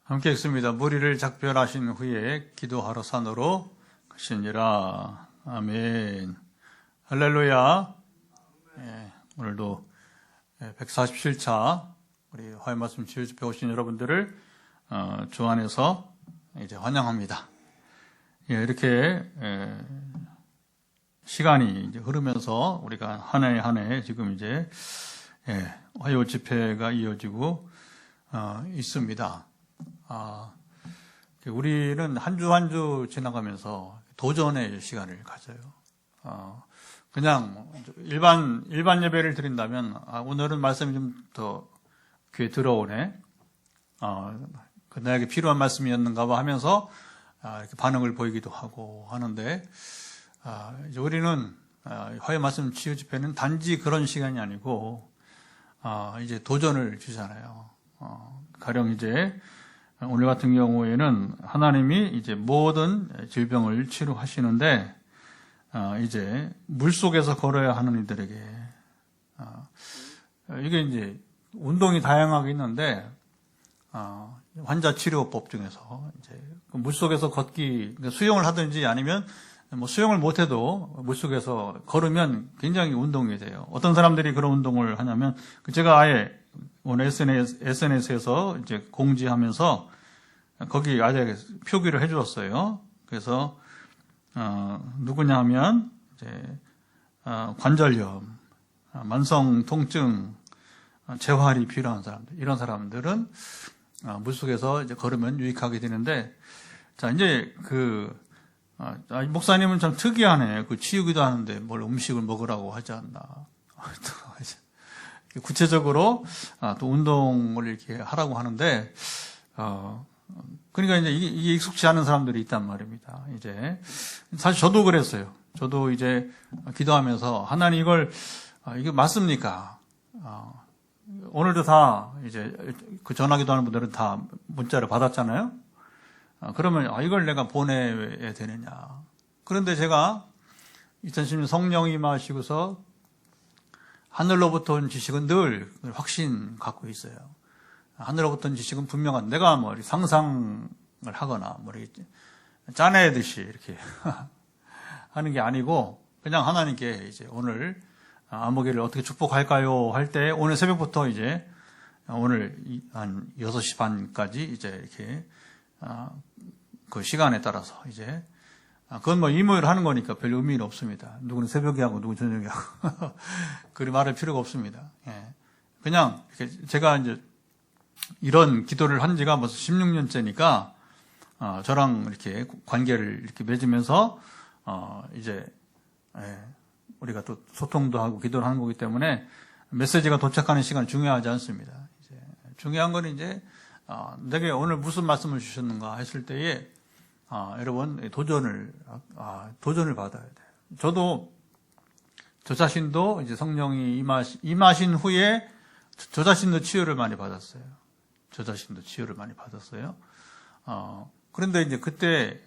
함께 읽습니다. 무리를 작별하신 후에 기도하러 산으로 가시니라. 아멘. 할렐루야. 오늘도 147차 우리 화요 말씀 치유 집회 오신 여러분들을 주 안에서 이제 환영합니다. 이렇게 시간이 이제 흐르면서 우리가 한 해 한 해 지금 이제 화요 집회가 이어지고 있습니다. 우리는 한 주 한 주 지나가면서 도전의 시간을 가져요. 그냥 일반 예배를 드린다면 오늘은 말씀이 좀 더 귀에 들어오네. 나에게 필요한 말씀이었는가 봐 하면서 이렇게 반응을 보이기도 하고 하는데 이제 우리는 화요 말씀 치유 집회는 단지 그런 시간이 아니고 이제 도전을 주잖아요. 가령 이제 오늘 같은 경우에는 하나님이 이제 모든 질병을 치료하시는데 이제 물 속에서 걸어야 하는 이들에게 이게 이제 운동이 다양하게 있는데 환자 치료법 중에서 이제 물 속에서 걷기, 수영을 하든지 아니면 뭐 수영을 못해도 물 속에서 걸으면 굉장히 운동이 돼요. 어떤 사람들이 그런 운동을 하냐면 제가 아예 오늘 SNS에서 이제 공지하면서 거기 아예 표기를 해주었어요. 그래서 누구냐 하면 이제 관절염, 만성 통증, 재활이 필요한 사람들, 이런 사람들은 물속에서 이제 걸으면 유익하게 되는데, 자 이제 목사님은 참 특이하네. 치유기도 하는데 뭘 음식을 먹으라고 하지 않나. 구체적으로 또 운동을 이렇게 하라고 하는데, 그러니까 이제 이게 익숙치 않은 사람들이 있단 말입니다. 이제 사실 저도 그랬어요. 저도 이제 기도하면서 하나님 이게 맞습니까? 오늘도 다 이제 그 전화기도 하는 분들은 다 문자를 받았잖아요. 그러면 이걸 내가 보내야 되느냐? 그런데 제가 2010년 성령이 임하시고서 하늘로부터 온 지식은 늘 확신 갖고 있어요. 하늘로부터 온 지식은 분명한, 내가 뭐 상상을 하거나 뭐 짜내듯이 이렇게 하는 게 아니고 그냥 하나님께 이제 오늘 안목일을 어떻게 축복할까요? 할 때 오늘 새벽부터 이제 오늘 한 6시 반까지 이제 이렇게 그 시간에 따라서 이제 그건 뭐 일요일 하는 거니까 별 의미는 없습니다. 누구는 새벽에 하고 누구는 저녁에 하고 그리 말할 필요가 없습니다. 그냥 이렇게 제가 이제 이런 기도를 한 지가 벌써 16년째니까 저랑 이렇게 관계를 이렇게 맺으면서 이제 우리가 또 소통도 하고 기도를 하는 거기 때문에 메시지가 도착하는 시간은 중요하지 않습니다. 이제 중요한 건 이제 내게 오늘 무슨 말씀을 주셨는가 했을 때에 여러분 도전을 받아야 돼요. 저도 저 자신도 이제 성령이 임하신 후에 저 자신도 치유를 많이 받았어요. 그런데 이제 그때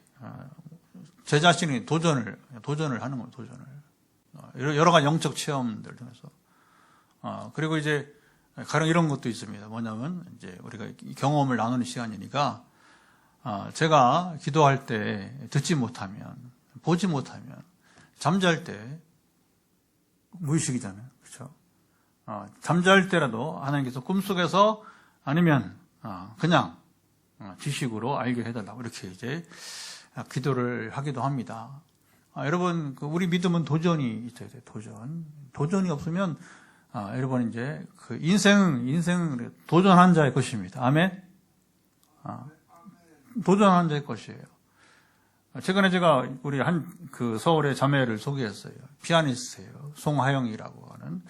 제 자신이 도전을 하는 거예요. 여러 가지 영적 체험들 통해서. 그리고 이제 가령 이런 것도 있습니다. 뭐냐면 이제 우리가 경험을 나누는 시간이니까 제가 기도할 때 듣지 못하면, 보지 못하면, 잠잘 때 무의식이잖아요. 그렇죠? 잠잘 때라도 하나님께서 꿈속에서 아니면 그냥 지식으로 알게 해달라고 이렇게 이제 기도를 하기도 합니다. 여러분, 우리 믿음은 도전이 있어야 돼요. 도전이 없으면 여러분 이제 인생은 도전한 자의 것입니다. 아멘. 도전한 자의 것이에요. 최근에 제가 우리 서울의 자매를 소개했어요. 피아니스트예요. 송하영이라고 하는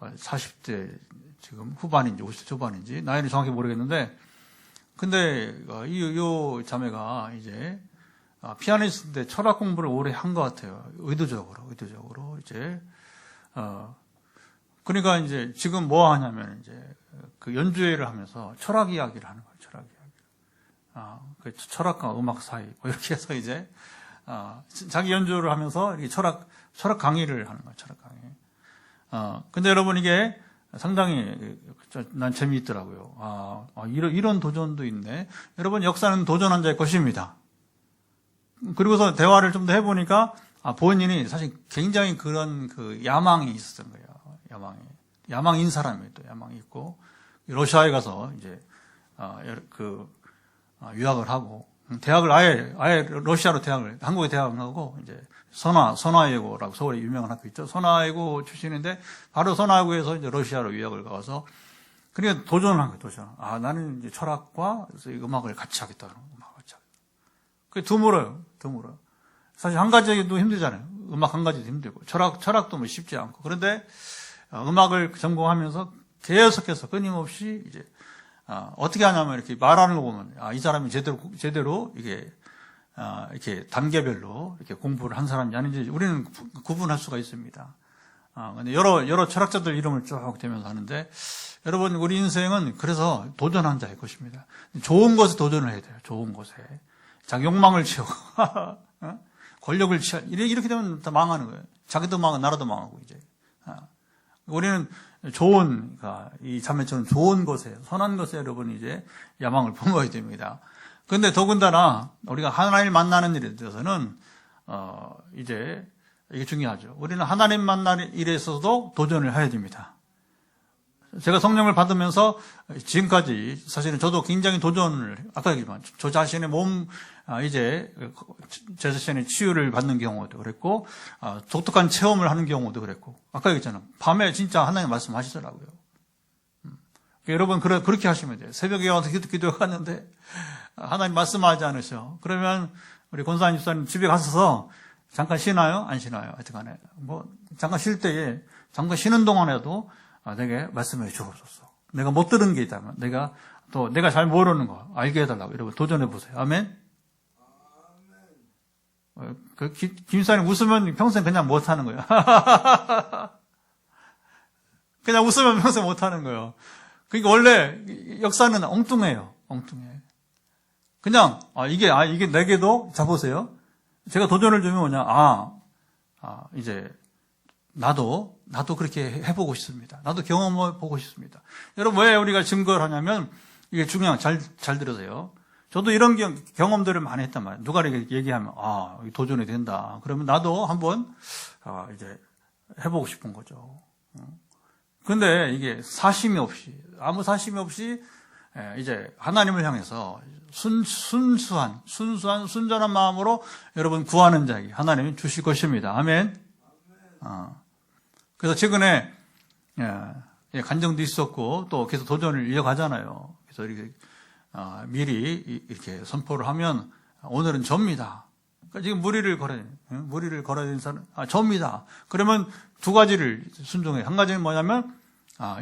40대 지금 후반인지 50대 초반인지 나이는 정확히 모르겠는데, 근데 이 자매가 이제 피아니스트인데 철학 공부를 오래 한 것 같아요. 의도적으로 이제 그러니까 이제 지금 뭐 하냐면 이제 그 연주회를 하면서 철학 이야기를 하는 거예요. 그 철학과 음악 사이 뭐 이렇게 해서 이제 자기 연주를 하면서 이렇게 철학 강의를 하는 거예요. 철학 강의. 근데 여러분 이게 상당히 난 재미있더라고요. 이런 도전도 있네. 여러분, 역사는 도전한 자의 것입니다. 그리고서 대화를 좀 더 해보니까, 본인이 사실 굉장히 그런 야망이 있었던 거예요. 야망인 사람이 또 야망이 있고, 러시아에 가서 이제, 유학을 하고, 대학을 아예 러시아로 한국에 대학을 가고, 이제, 선화예고라고 서울에 유명한 학교 있죠. 선화예고 출신인데, 바로 선화예고에서 이제 러시아로 유학을 가서, 그러니까 도전을 한 거예요, 도전. 나는 이제 철학과 음악을 같이 하겠다. 음악을 같이 하겠다. 그게 드물어요. 사실 한 가지도 힘들잖아요. 음악 한 가지도 힘들고, 철학도 뭐 쉽지 않고. 그런데, 음악을 전공하면서 계속해서 끊임없이 이제, 어떻게 하냐면 이렇게 말하는 거 보면, 이 사람이 제대로 이렇게 단계별로 이렇게 공부를 한 사람이 아닌지 우리는 구분할 수가 있습니다. 근데 여러 철학자들 이름을 쭉 대면서 하는데, 여러분, 우리 인생은 그래서 도전한 자의 것입니다. 좋은 것에 도전을 해야 돼요. 좋은 것에. 자기 욕망을 채우고, 권력을 취하고, 이렇게 되면 다 망하는 거예요. 자기도 망하고, 나라도 망하고, 이제. 우리는 이 자매처럼 좋은 것에, 선한 것에 여러분 이제 야망을 품어야 됩니다. 근데 더군다나, 우리가 하나님 만나는 일에 대해서는, 이제, 이게 중요하죠. 우리는 하나님 만나는 일에 있어서도 도전을 해야 됩니다. 제가 성령을 받으면서 지금까지 사실은 저도 굉장히 도전을, 아까 얘기했지만 저 자신의 몸, 이제 제 자신의 치유를 받는 경우도 그랬고, 독특한 체험을 하는 경우도 그랬고, 아까 얘기했잖아요. 밤에 진짜 하나님 말씀하시더라고요. 여러분, 그렇게 하시면 돼요. 새벽에 와서 기도했는데, 하나님 말씀하지 않으셔. 그러면 우리 권사님 집사님 집에 가셔서 잠깐 쉬나요? 안 쉬나요? 하여튼 간에. 잠깐 쉴 때에, 잠깐 쉬는 동안에도 내게 말씀해 주옵소서. 내가 못 들은 게 있다면, 내가 잘 모르는 거 알게 해달라고. 여러분, 도전해 보세요. 아멘? 김사님 웃으면 평생 그냥 못 하는 거예요. 그냥 웃으면 평생 못 하는 거예요. 그러니까 원래 역사는 엉뚱해요. 엉뚱해. 그냥, 이게 내게도, 자 보세요. 제가 도전을 주면 뭐냐, 이제, 나도 그렇게 해보고 싶습니다. 나도 경험해보고 싶습니다. 여러분, 왜 우리가 증거를 하냐면, 이게 중요한, 잘 들으세요. 저도 이런 경험들을 많이 했단 말이에요. 누가 이렇게 얘기하면, 도전이 된다. 그러면 나도 한번, 이제, 해보고 싶은 거죠. 근데 이게 아무 사심이 없이, 이제, 하나님을 향해서 순전한 마음으로 여러분 구하는 자에게 하나님이 주실 것입니다. 아멘. 그래서 최근에 간증도 있었고 또 계속 도전을 이어가잖아요. 그래서 이렇게 미리 이렇게 선포를 하면 오늘은 접니다. 그러니까 지금 무리를 걸어야 되는 사람, 접니다. 그러면 두 가지를 순종해요. 한 가지는 뭐냐면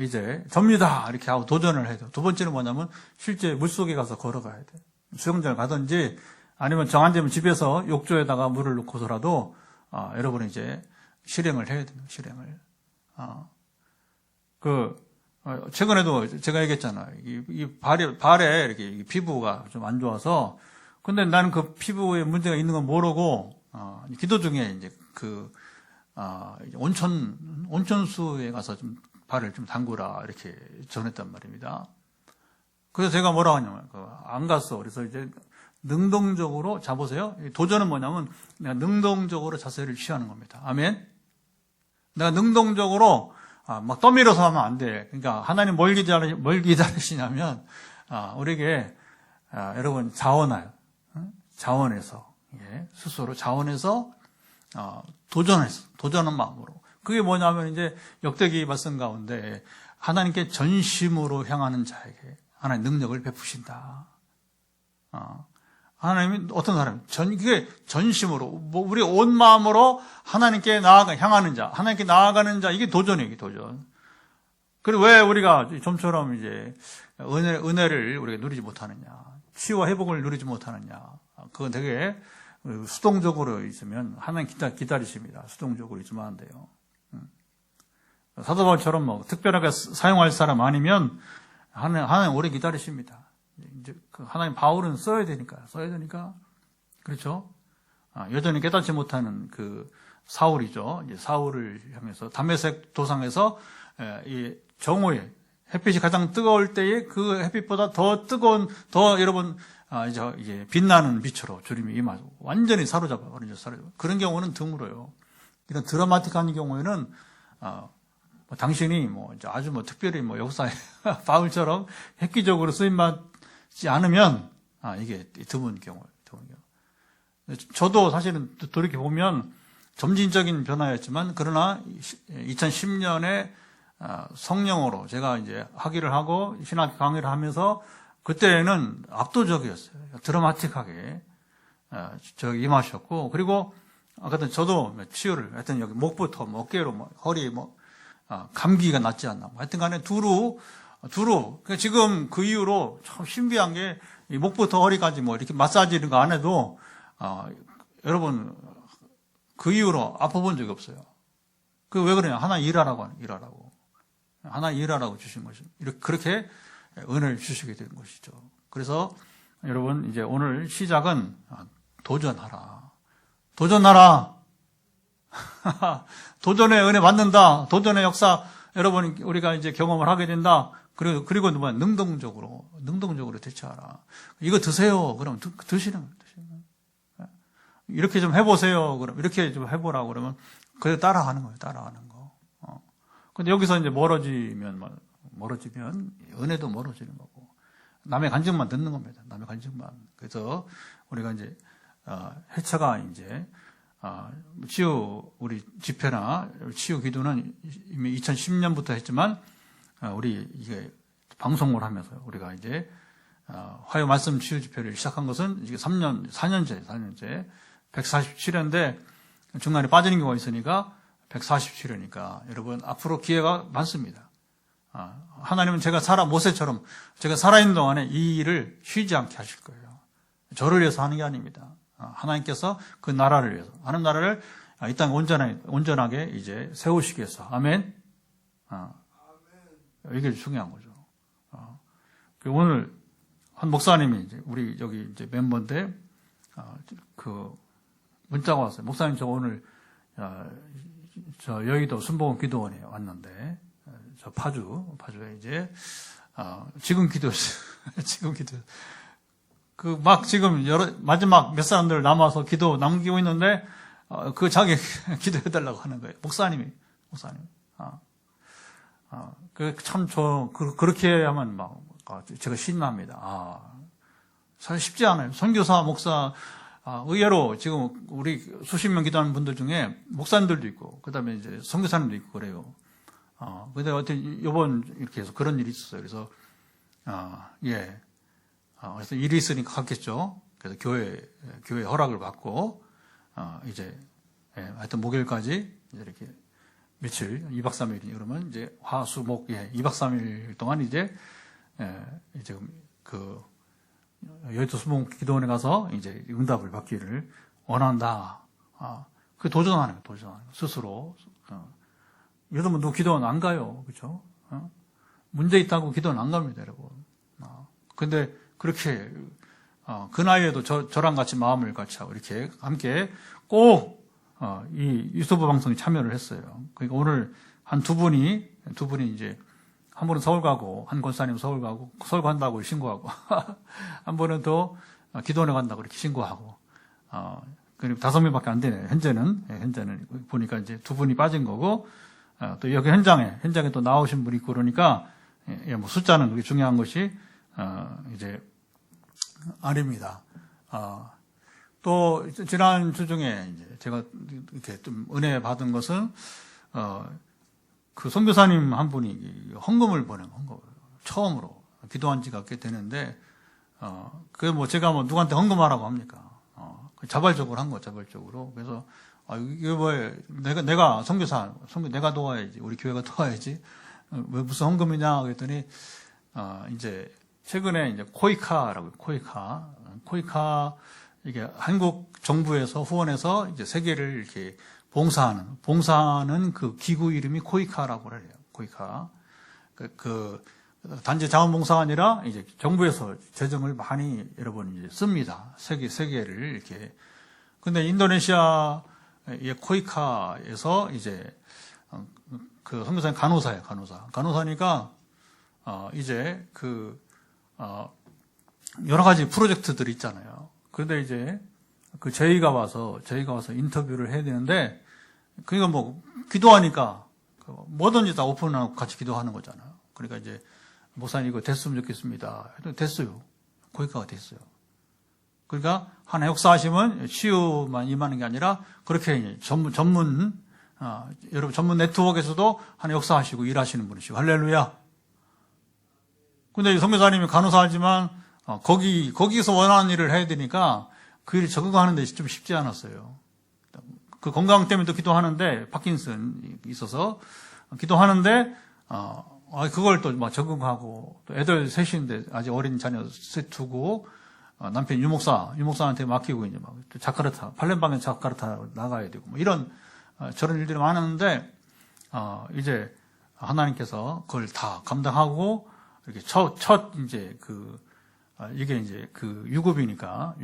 이제 접니다 이렇게 하고 도전을 해야 돼요. 두 번째는 뭐냐면 실제 물속에 가서 걸어가야 돼요. 수영장을 가든지 아니면 정한되면 집에서 욕조에다가 물을 넣고서라도 여러분이 이제 실행을 해야 돼요. 실행을. 최근에도 제가 얘기했잖아요. 이 발에 이렇게 피부가 좀 안 좋아서, 근데 나는 그 피부에 문제가 있는 건 모르고, 기도 중에 이제 온천수에 가서 좀 발을 좀 담그라, 이렇게 전했단 말입니다. 그래서 제가 뭐라고 하냐면, 안 갔어. 그래서 이제 능동적으로, 자보세요. 도전은 뭐냐면, 내가 능동적으로 자세를 취하는 겁니다. 아멘? 내가 능동적으로, 막 떠밀어서 하면 안 돼. 그러니까 하나님 뭘 기다리시냐면, 우리에게, 여러분, 자원해서, 스스로 자원해서, 도전하는 마음으로. 그게 뭐냐면 이제 역대기 말씀 가운데 하나님께 전심으로 향하는 자에게 하나님 능력을 베푸신다. 하나님이 어떤 사람? 그게 전심으로, 우리 온 마음으로 하나님께 향하는 자, 하나님께 나아가는 자, 이게 도전이에요, 이게 도전. 그리고 왜 우리가 좀처럼 이제 은혜를 우리가 누리지 못하느냐, 치유와 회복을 누리지 못하느냐, 그건 되게 수동적으로 있으면 하나님 기다리십니다. 수동적으로 있으면 안 돼요. 사도 바울처럼 특별하게 사용할 사람 아니면 하나님 오래 기다리십니다. 이제 하나님 바울은 써야 되니까. 그렇죠? 여전히 깨닫지 못하는 사울이죠. 이제 사울을 향해서 담메색 도상에서 이 정오에 햇빛이 가장 뜨거울 때에 그 햇빛보다 더 뜨거운, 더 여러분, 이제 빛나는 빛으로 주님이 임하고 완전히 사로잡아 버리죠. 그런 경우는 드물어요. 이런 드라마틱한 경우에는, 당신이 이제 아주 특별히 역사에 바울처럼 획기적으로 쓰임받지 않으면, 이게 드문 경우예요. 저도 사실은 돌이켜보면 점진적인 변화였지만, 그러나 2010년에 성령으로 제가 이제 학위를 하고 신학 강의를 하면서 그때는 압도적이었어요. 드라마틱하게 임하셨고, 그리고 아까 저도 치유를 하여튼 여기 목부터 어깨로 허리 감기가 낫지 않나. 하여튼 간에 두루. 그러니까 지금 그 이후로 참 신비한 게 이 목부터 허리까지 이렇게 마사지 이런 거 안 해도 여러분 그 이후로 아파본 적이 없어요. 그 왜 그러냐? 하나 일하라고 하나 일하라고 주신 것이 이렇게 그렇게 은혜를 주시게 된 것이죠. 그래서 여러분 이제 오늘 시작은 도전하라. 도전의 은혜 받는다. 도전의 역사 여러분 우리가 이제 경험을 하게 된다. 그리고 능동적으로 대처하라. 이거 드세요. 그럼 드시는 거예요. 이렇게 좀 해보세요. 그럼 이렇게 좀 해보라고 그러면 그래 따라하는 거예요. 근데 여기서 이제 멀어지면 은혜도 멀어지는 거고 남의 간증만 듣는 겁니다. 남의 간증만. 그래서 우리가 이제 해차가 이제 우리 집회나 치유 기도는 이미 2010년부터 했지만 우리 이게 방송을 하면서 우리가 이제 화요 말씀 치유 집회를 시작한 것은 이게 4년째 147회인데 중간에 빠지는 경우가 있으니까 147회니까 여러분 앞으로 기회가 많습니다. 하나님은 모세처럼 제가 살아있는 동안에 이 일을 쉬지 않게 하실 거예요. 저를 위해서 하는 게 아닙니다. 하나님께서 그 나라를 위해서 하는 나라를 이 땅에 온전하게 이제 세우시기 위해서. 아멘. 이게 중요한 거죠. 오늘 한 목사님이 이제 우리 여기 이제 멤버인데 그 문자가 왔어요. 목사님 저 오늘 저 여의도 순복음 기도원에 왔는데 저 파주에 이제 지금 지금 마지막 몇 사람들 남아서 기도 남기고 있는데 그 자기 기도해달라고 하는 거예요. 목사님. 그렇게 하면 제가 신납니다. 사실 쉽지 않아요. 선교사, 목사, 의외로 지금 우리 수십 명 기도하는 분들 중에 목사님들도 있고, 그 다음에 이제 선교사님도 있고 그래요. 근데 어쨌든 요번 이렇게 해서 그런 일이 있었어요. 그래서, 그래서 일이 있으니까 갔겠죠. 그래서 교회 허락을 받고, 이제, 하여튼 목요일까지 이제 이렇게 며칠, 2박 3일, 이러면 이제 화, 수, 목, 2박 3일 동안 이제 그 여의도 수봉 기도원에 가서 이제 응답을 받기를 원한다. 그 도전하는 거예요. 스스로. 여러분, 누구 기도원 안 가요. 그렇죠? 문제 있다고 기도원 안 갑니다, 여러분. 근데 그렇게, 그 나이에도 저랑 같이 마음을 같이 하고 이렇게 함께 꼭, 이 유튜브 방송에 참여를 했어요. 그러니까 오늘 한 두 분이 이제 한 분은 서울 가고, 한 권사님 서울 간다고 신고하고, 한 분은 또 기도원에 간다고 이렇게 신고하고, 그리고 5명밖에 안 되네요. 현재는 보니까 이제 두 분이 빠진 거고, 또 여기 현장에 또 나오신 분이 있고 그러니까, 뭐 숫자는 그게 중요한 것이, 이제, 아닙니다. 또, 지난 주 중에 이제 제가 이렇게 좀 은혜 받은 것은, 그 선교사님 한 분이 헌금을 보낸 처음으로 기도한 지가 꽤 되는데, 그게 뭐 제가 뭐 누구한테 헌금하라고 합니까? 자발적으로 한 거, 자발적으로. 그래서, 이게 뭐예요? 내가 선교 내가 도와야지. 우리 교회가 도와야지. 왜 무슨 헌금이냐? 그랬더니, 이제, 최근에 이제 코이카, 이게 한국 정부에서 후원해서 이제 세계를 이렇게 봉사하는 그 기구 이름이 코이카라고 그래요. 코이카. 그 단지 자원봉사가 아니라 이제 정부에서 재정을 많이 여러분 이제 씁니다. 세계를 이렇게. 근데 인도네시아의 코이카에서 이제 그 선교사님 간호사예요. 간호사니까 이제 여러 가지 프로젝트들이 있잖아요. 그런데 이제 저희가 와서 인터뷰를 해야 되는데, 그러니까 뭐, 기도하니까, 뭐든지 다 오픈하고 같이 기도하는 거잖아요. 그러니까 이제, 목사님 이거 됐으면 좋겠습니다. 됐어요. 거기까지 됐어요. 그러니까, 하나 역사하시면 치유만 임하는 게 아니라, 그렇게 여러분 전문 네트워크에서도 하나 역사하시고 일하시는 분이시고, 할렐루야. 근데 선교사님이 간호사 하지만, 거기서 원하는 일을 해야 되니까, 그 일 적응하는 데 좀 쉽지 않았어요. 그 건강 때문에도 기도하는데, 파킨슨 있어서, 기도하는데, 그걸 또 막 적응하고, 또 애들 셋인데, 아직 어린 자녀 셋 두고, 남편 유목사한테 맡기고, 이제 막, 팔렘방에 자카르타 나가야 되고, 뭐 이런, 저런 일들이 많았는데, 이제, 하나님께서 그걸 다 감당하고, 이렇게 이제 이게 이제 유급이니까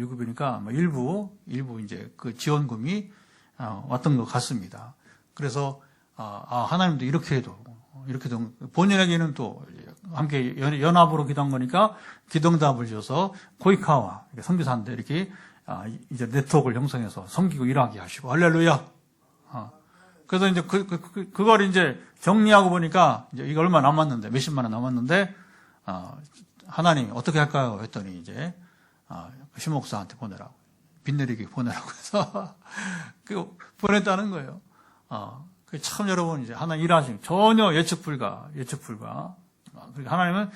뭐 일부 이제 지원금이 왔던 것 같습니다. 그래서 하나님도 이렇게도 본인에게는 또 함께 연합으로 기도한 거니까 기도응답을 줘서 고이카와 선교사인데 이렇게 이제 네트워크를 형성해서 섬기고 일하게 하시고 할렐루야. 그래서 이제 그걸 이제 정리하고 보니까 이제 이거 얼마 남았는데 몇십만 원 남았는데 하나님 어떻게 할까요? 했더니 이제 신목사한테 보내라고 빚내리기 보내라고 해서 보냈다는 거예요. 참 여러분 이제 하나님 일하시는 전혀 예측 불가. 그러니까 하나님은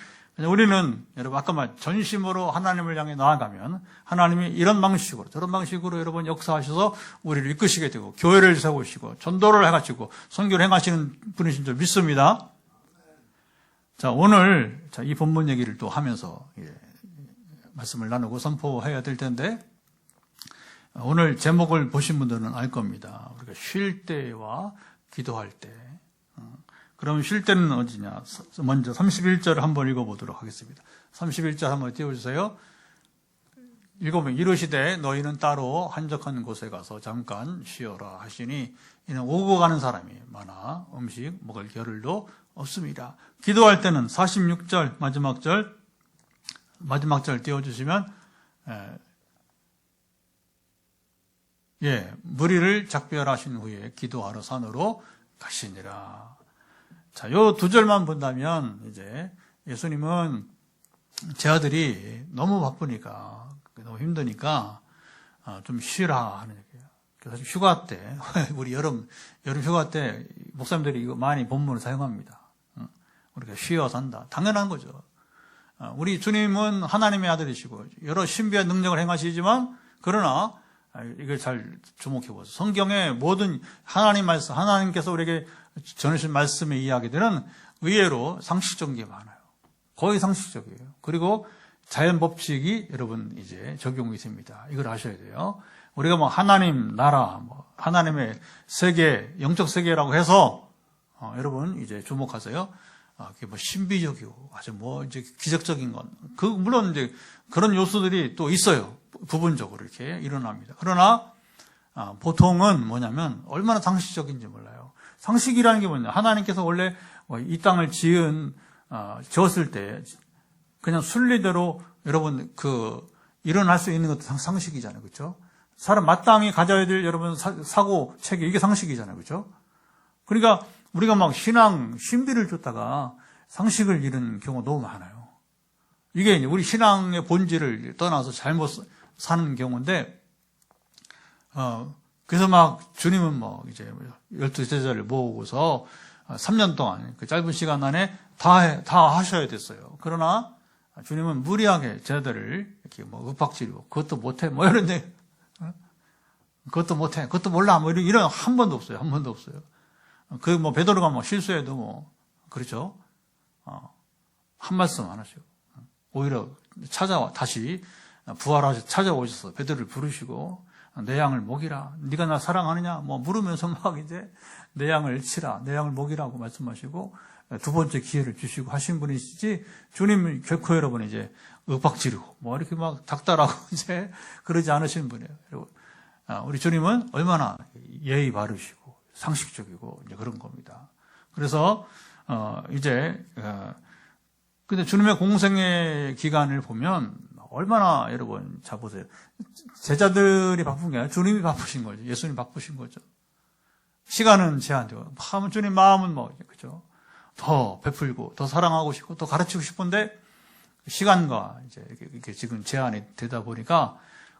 우리는 여러분 아까 말 전심으로 하나님을 향해 나아가면 하나님이 이런 방식으로 저런 방식으로 여러분 역사하셔서 우리를 이끄시게 되고 교회를 세우시고 전도를 해가지고 선교를 행하시는 분이신 줄 믿습니다. 자, 오늘, 이 본문 얘기를 또 하면서, 말씀을 나누고 선포해야 될 텐데, 오늘 제목을 보신 분들은 알 겁니다. 우리가 쉴 때와 기도할 때. 그럼 쉴 때는 어디냐? 먼저 31절을 한번 읽어보도록 하겠습니다. 31절 한번 띄워주세요. 읽어보면, 이르시되 너희는 따로 한적한 곳에 가서 잠깐 쉬어라 하시니, 이는 오고 가는 사람이 많아 음식 먹을 겨를도 없습니다. 기도할 때는 46절 마지막 절 띄워주시면 무리를 작별하신 후에 기도하러 산으로 가시니라. 자, 요 두 절만 본다면 이제 예수님은 제 아들이 너무 바쁘니까 너무 힘드니까 좀 쉬라 하는 얘기예요. 그래서 휴가 때 우리 여름 휴가 때 목사님들이 이거 많이 본문을 사용합니다. 우리가 쉬어 산다. 당연한 거죠. 우리 주님은 하나님의 아들이시고 여러 신비한 능력을 행하시지만 그러나 이걸 잘 주목해 보세요. 성경의 모든 하나님 말씀, 하나님께서 우리에게 전하신 말씀의 이야기들은 의외로 상식적인 게 많아요. 거의 상식적이에요. 그리고 자연 법칙이 여러분 이제 적용이 됩니다. 이걸 아셔야 돼요. 우리가 뭐 하나님 나라, 하나님의 세계, 영적 세계라고 해서 여러분 이제 주목하세요. 그게 뭐 신비적이고 아주 뭐 이제 기적적인 건 물론 이제 그런 요소들이 또 있어요. 부분적으로 이렇게 일어납니다. 그러나 보통은 뭐냐면 얼마나 상식적인지 몰라요. 상식이라는 게 뭐냐? 하나님께서 원래 이 땅을 지었을 때 그냥 순리대로 여러분 일어날 수 있는 것도 상식이잖아요, 그렇죠? 사람 마땅히 가져야 될 여러분 사고 체계 이게 상식이잖아요, 그렇죠? 그러니까 우리가 막 신비를 쫓다가 상식을 잃은 경우가 너무 많아요. 이게 우리 신앙의 본질을 떠나서 잘못 사는 경우인데, 그래서 막 주님은 이제 12제자를 모으고서 3년 동안 그 짧은 시간 안에 다 하셔야 됐어요. 그러나 주님은 무리하게 제자들을 이렇게 윽박지르고 그것도 못해, 이런데, 그것도 못해, 그것도 몰라, 이런 한 번도 없어요. 한 번도 없어요. 베드로가 실수해도 그렇죠. 한 말씀 안 하시고. 오히려 다시 부활하셔서 찾아오셔서 베드로를 부르시고, 내 양을 먹이라. 네가 나 사랑하느냐? 물으면서 막 이제 내 양을 치라. 내 양을 먹이라고 말씀하시고, 두 번째 기회를 주시고 하신 분이시지, 주님 결코 여러분 이제 윽박지르고, 이렇게 막 닥달하고 이제 그러지 않으시는 분이에요. 그리고 우리 주님은 얼마나 예의 바르시고, 상식적이고 이제 그런 겁니다. 그래서 이제 근데 주님의 공생의 기간을 보면 얼마나 여러분 자 보세요. 제자들이 바쁜 게 아니라 주님이 바쁘신 거죠. 예수님이 바쁘신 거죠. 시간은 제한되고 하면 주님 마음은 뭐 그죠? 더 베풀고 더 사랑하고 싶고 더 가르치고 싶은데 시간과 이제 이렇게 지금 제한이 되다 보니까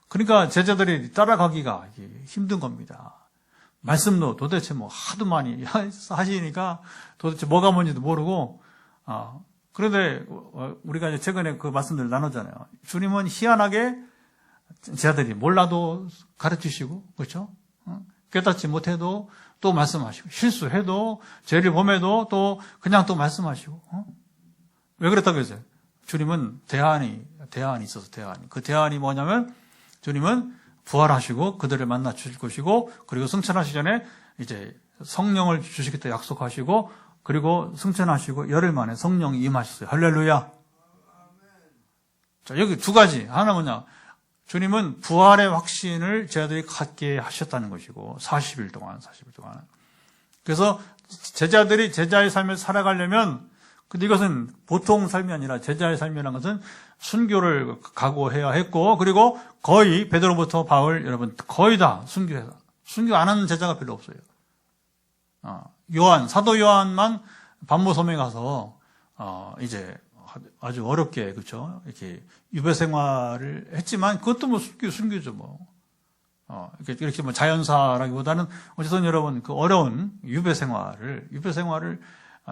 그러니까 제자들이 따라가기가 힘든 겁니다. 말씀도 도대체 뭐 하도 많이 하시니까 도대체 뭐가 뭔지도 모르고 그런데 우리가 이제 최근에 그 말씀들 나누잖아요. 주님은 희한하게 제자들이 몰라도 가르치시고 그렇죠? 깨닫지 못해도 또 말씀하시고 실수해도 죄를 범해도 또 그냥 또 말씀하시고 왜 그랬다고 했어요? 주님은 대안이 있어서 대안이. 그 대안이 뭐냐면 주님은 부활하시고 그들을 만나 주실 것이고 그리고 승천하시기 전에 이제 성령을 주시겠다 약속하시고 그리고 승천하시고 열흘 만에 성령이 임하셨어요. 할렐루야. 자, 여기 두 가지. 하나 뭐냐. 주님은 부활의 확신을 제자들이 갖게 하셨다는 것이고 40일 동안. 그래서 제자들이 제자의 삶을 살아가려면 근데 이것은 보통 삶이 아니라 제자의 삶이라는 것은 순교를 각오해야 했고 그리고 거의 베드로부터 바울 여러분 거의 다 순교해서 순교 안 하는 제자가 별로 없어요. 사도 요한만 반모섬에 가서 이제 아주 어렵게 그렇죠 이렇게 유배 생활을 했지만 그것도 뭐 순교죠 뭐. 이렇게 뭐 자연사라기보다는 어쨌든 여러분 그 어려운 유배 생활을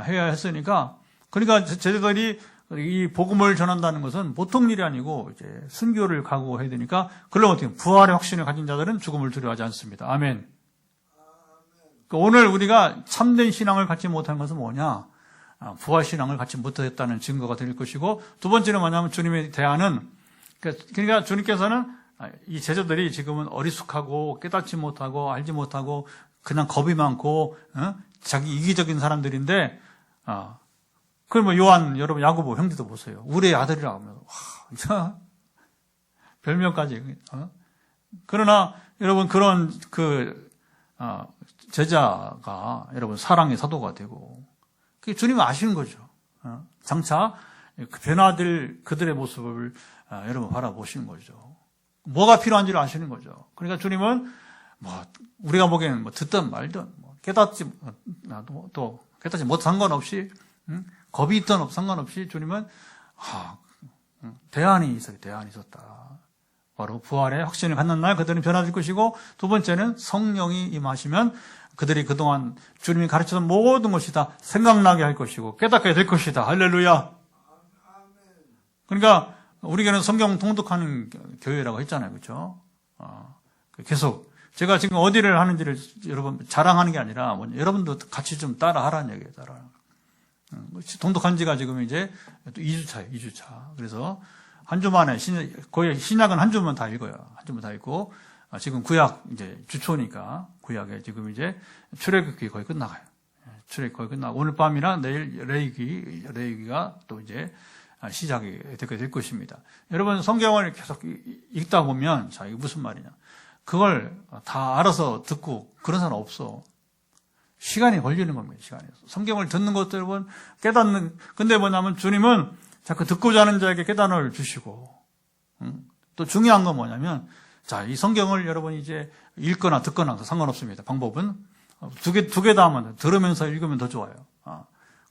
해야 했으니까 그러니까 제자들이 이 복음을 전한다는 것은 보통 일이 아니고 이제 순교를 각오해야 되니까 그러면 어떻게 부활의 확신을 가진 자들은 죽음을 두려워하지 않습니다. 아멘. 그러니까 오늘 우리가 참된 신앙을 갖지 못한 것은 뭐냐? 부활 신앙을 갖지 못했다는 증거가 될 것이고 두 번째는 뭐냐면 주님의 대안은 그러니까 주님께서는 이 제자들이 지금은 어리숙하고 깨닫지 못하고 알지 못하고 그냥 겁이 많고 자기 이기적인 사람들인데 그럼 뭐 요한 여러분 야고보 형제도 보세요. 우리의 아들이라고 하면서 별명까지 그러나 여러분 그런 제자가 여러분 사랑의 사도가 되고 그게 주님은 아시는 거죠. 장차 그 변화될 그들의 모습을 여러분 바라보시는 거죠. 뭐가 필요한지를 아시는 거죠. 그러니까 주님은 뭐 우리가 보기에는 뭐 듣든 말든 뭐 깨닫지 못 상관없이 겁이 있든 상관없이 주님은 대안이 있었다. 바로 부활의 확신을 갖는 날 그들은 변화될 것이고 두 번째는 성령이 임하시면 그들이 그동안 주님이 가르쳤던 모든 것이 다 생각나게 할 것이고 깨닫게 될 것이다. 할렐루야. 그러니까 우리 교회는 성경 통독하는 교회라고 했잖아요. 그렇죠? 계속 제가 지금 어디를 하는지를 여러분 자랑하는 게 아니라 여러분도 같이 좀 따라하라는 얘기예요. 통독한 지가 지금 이제 또 2주차예요. 2주차. 그래서 한 주 만에 거의 신약은 한 주면 다 읽어요. 한 주면 다 읽고 지금 구약 이제 주초니까 구약에 지금 이제 출애굽기 거의 끝나가요. 출애굽기 거의 끝나고 오늘 밤이나 내일 레위기가 또 이제 시작이 되게 될 것입니다. 여러분 성경을 계속 읽다 보면 자 이게 무슨 말이냐? 그걸 다 알아서 듣고 그런 사람 없어. 시간이 걸리는 겁니다. 시간이. 성경을 듣는 것도 여러분 깨닫는. 근데 뭐냐면 주님은 자꾸 듣고자 하는 자에게 깨달음을 주시고 또 중요한 건 뭐냐면 자 이 성경을 여러분 이제 읽거나 듣거나 상관없습니다. 방법은 두 개 다 하면 들으면서 읽으면 더 좋아요.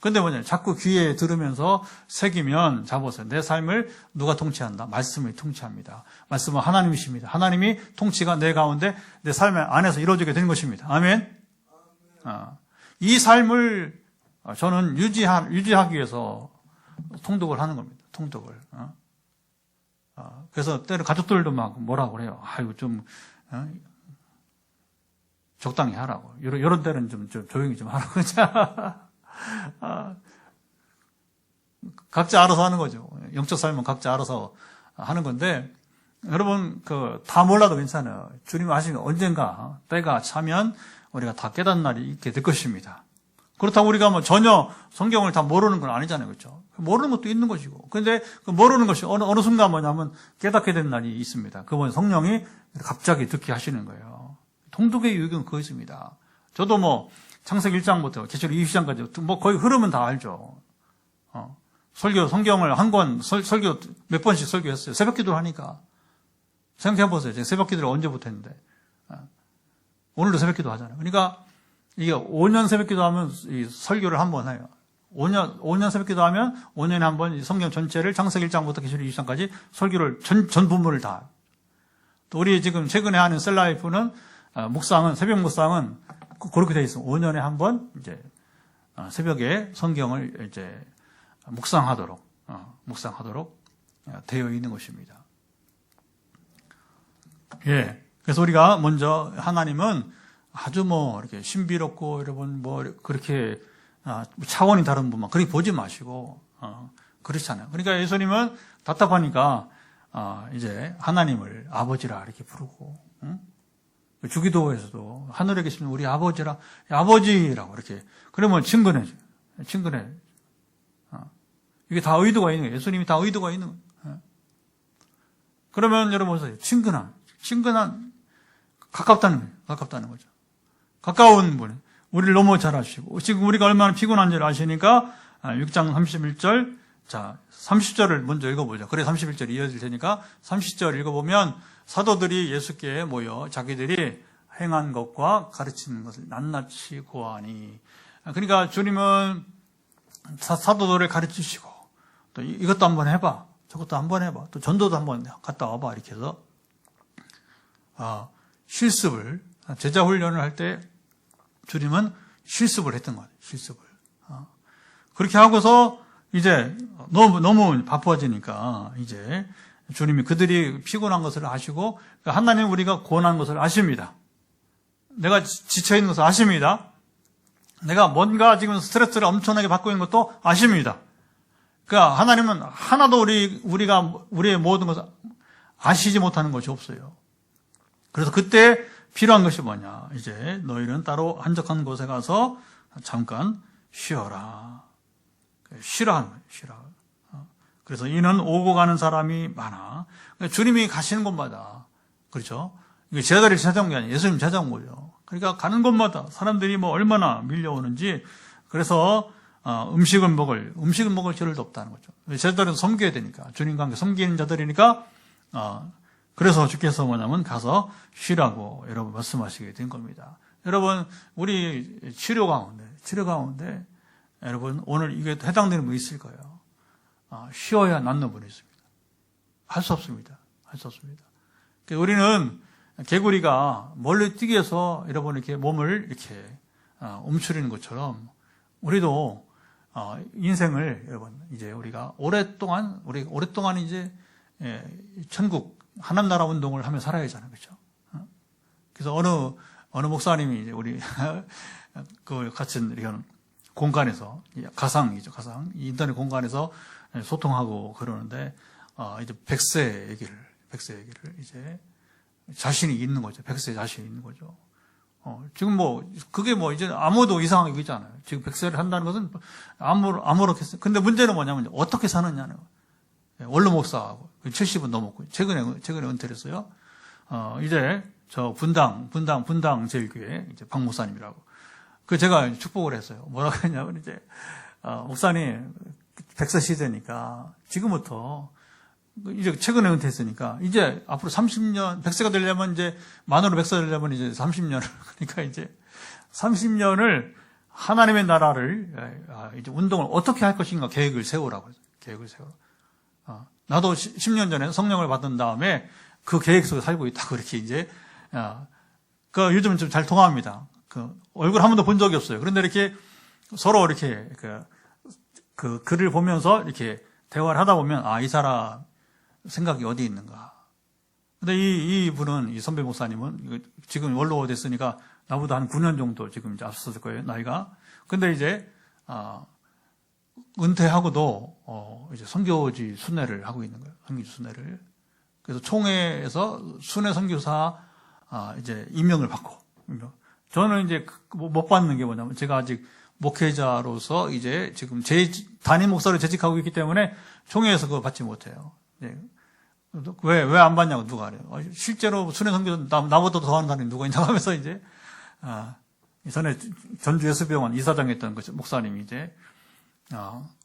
근데 뭐냐 자꾸 귀에 들으면서 새기면 잡아서 내 삶을 누가 통치한다? 말씀이 통치합니다. 말씀은 하나님이십니다. 하나님이 통치가 내 가운데 내 삶 안에서 이루어지게 되는 것입니다. 아멘. 이 삶을 저는 유지하기 위해서 통독을 하는 겁니다. 통독을. 그래서 때로 가족들도 막 뭐라고 그래요. 아이고 좀 적당히 하라고. 이런 때는 좀 조용히 좀 하라고. 각자 알아서 하는 거죠. 영적 삶은 각자 알아서 하는 건데 여러분 다 몰라도 괜찮아요. 주님 아시는 언젠가 때가 차면 우리가 다 깨닫는 날이 있게 될 것입니다. 그렇다고 우리가 뭐 전혀 성경을 다 모르는 건 아니잖아요. 그렇죠? 모르는 것도 있는 것이고. 근데 그 모르는 것이 어느 순간 뭐냐면 깨닫게 되는 날이 있습니다. 그건 성령이 갑자기 듣게 하시는 거예요. 통독의 유익은 그것입니다. 저도 뭐 창세기 1장부터 계시록 20장까지 뭐 거의 흐름은 다 알죠. 성경을 한 권, 설교 몇 번씩 설교했어요. 새벽 기도를 하니까. 생각해보세요. 제가 새벽 기도를 언제부터 했는데. 오늘도 새벽 기도 하잖아요. 그러니까 이게 5년 새벽 기도 하면 이 설교를 한 번 해요. 5년 새벽 기도 하면 5년에 한 번 성경 전체를 창세기 1장부터 계시록 20장까지 설교를 전 부분을 다. 또 우리 지금 최근에 하는 셀라이프는 묵상은, 새벽 묵상은 그렇게 돼 있어요. 5년에 한 번 이제 새벽에 성경을 이제 묵상하도록 되어 있는 것입니다. 예. 그래서 우리가 먼저 하나님은 아주 이렇게 신비롭고 여러분 그렇게 차원이 다른 분만 그렇게 보지 마시고 그렇잖아요. 그러니까 예수님은 답답하니까 이제 하나님을 아버지라 이렇게 부르고 주기도에서도 하늘에 계시는 우리 아버지라고 이렇게 그러면 친근해. 이게 다 의도가 있는 거예요. 예수님이 다 의도가 있는 거예요. 그러면 여러분 보세요. 친근한 가깝다는 거죠. 가까운 분, 우리를 너무 잘 아시고 지금 우리가 얼마나 피곤한지를 아시니까 6장 31절, 자 30절을 먼저 읽어보죠. 그래 31절이 이어질 테니까 30절 읽어보면 사도들이 예수께 모여 자기들이 행한 것과 가르치는 것을 낱낱이 고하니. 그러니까 주님은 사도들을 가르치시고 또 이것도 한번 해봐, 저것도 한번 해봐, 또 전도도 한번 갔다 와봐 이렇게 해서 실습을, 제자 훈련을 할 때 주님은 실습을 했던 거예요. 실습을. 그렇게 하고서 이제 너무 바빠지니까 이제 주님이 그들이 피곤한 것을 아시고, 하나님 우리가 고난한 것을 아십니다. 내가 지쳐있는 것을 아십니다. 내가 뭔가 지금 스트레스를 엄청나게 받고 있는 것도 아십니다. 그러니까 하나님은 하나도 우리의 모든 것을 아시지 못하는 것이 없어요. 그래서 그때 필요한 것이 뭐냐. 이제 너희는 따로 한적한 곳에 가서 잠깐 쉬어라. 쉬라. 그래서 이는 오고 가는 사람이 많아. 주님이 가시는 곳마다, 그렇죠? 이게 제자들이 찾아온 게 아니에요. 예수님 찾아온 거죠. 그러니까 가는 곳마다 사람들이 얼마나 밀려오는지, 그래서 음식을 먹을 겨를도 없다는 거죠. 제자들은 섬겨야 되니까, 주님과 함께 섬기는 자들이니까, 그래서 주께서 뭐냐면 가서 쉬라고 여러분 말씀하시게 된 겁니다. 여러분, 우리 치료 가운데 여러분 오늘 이게 해당되는 분 있을 거예요. 쉬어야 낫는 분이 있습니다. 할 수 없습니다. 우리는 개구리가 멀리 뛰기 위해서 여러분 이렇게 몸을 이렇게 움츠리는 것처럼 우리도 인생을 여러분 이제 우리가 오랫동안 이제 천국 하나님 나라 운동을 하며 살아야 하잖아요. 그렇죠? 그래서 어느 목사님이 이제 우리 그 같은 이런 공간에서 가상이죠. 인터넷 공간에서 소통하고 그러는데 이제 백세 얘기를 이제 자신이 있는 거죠. 백세 자신이 있는 거죠. 지금 그게 이제 아무도 이상하게 보이지 않아요. 지금 백세를 한다는 것은 아무렇겠어요. 근데 문제는 뭐냐면 어떻게 사느냐는 거예요. 원로 목사하고 70은 넘었고 최근에 은퇴를 했어요. 이제 저 분당 제일교회 이제 박 목사님이라고 제가 축복을 했어요. 뭐라고 했냐면 이제 목사님 100세 시대니까 지금부터 이제 최근에 은퇴했으니까 이제 앞으로 30년 100세가 되려면 이제 만으로 100세 되려면 이제 30년을 그러니까 이제 30년을 하나님의 나라를 이제 운동을 어떻게 할 것인가 계획을 세우라고 했어요. 계획을 세워. 나도 10년 전에 성령을 받은 다음에 그 계획 속에 살고 있다. 그렇게 이제, 요즘은 좀 잘 통합니다. 얼굴 한 번도 본 적이 없어요. 그런데 이렇게 서로 이렇게, 글을 보면서 이렇게 대화를 하다 보면, 이 사람 생각이 어디 있는가. 근데 이 분은, 이 선배 목사님은 지금 원로 됐으니까 나보다 한 9년 정도 지금 이제 앞섰을 거예요. 나이가. 근데 이제, 은퇴하고도 이제 선교지 순회를 하고 있는 거예요. 선교지 순회를. 그래서 총회에서 순회 선교사 이제 임명을 받고. 저는 이제 못 받는 게 뭐냐면 제가 아직 목회자로서 이제 지금 담임 목사로 재직하고 있기 때문에 총회에서 그거 받지 못해요. 왜 안 받냐고 누가 그래요. 실제로 순회 선교사 나보다 더 하는 사람이 누가 있냐고 하면서 이제 전에 전주 예수병원 이사장 했던 그 목사님이 이제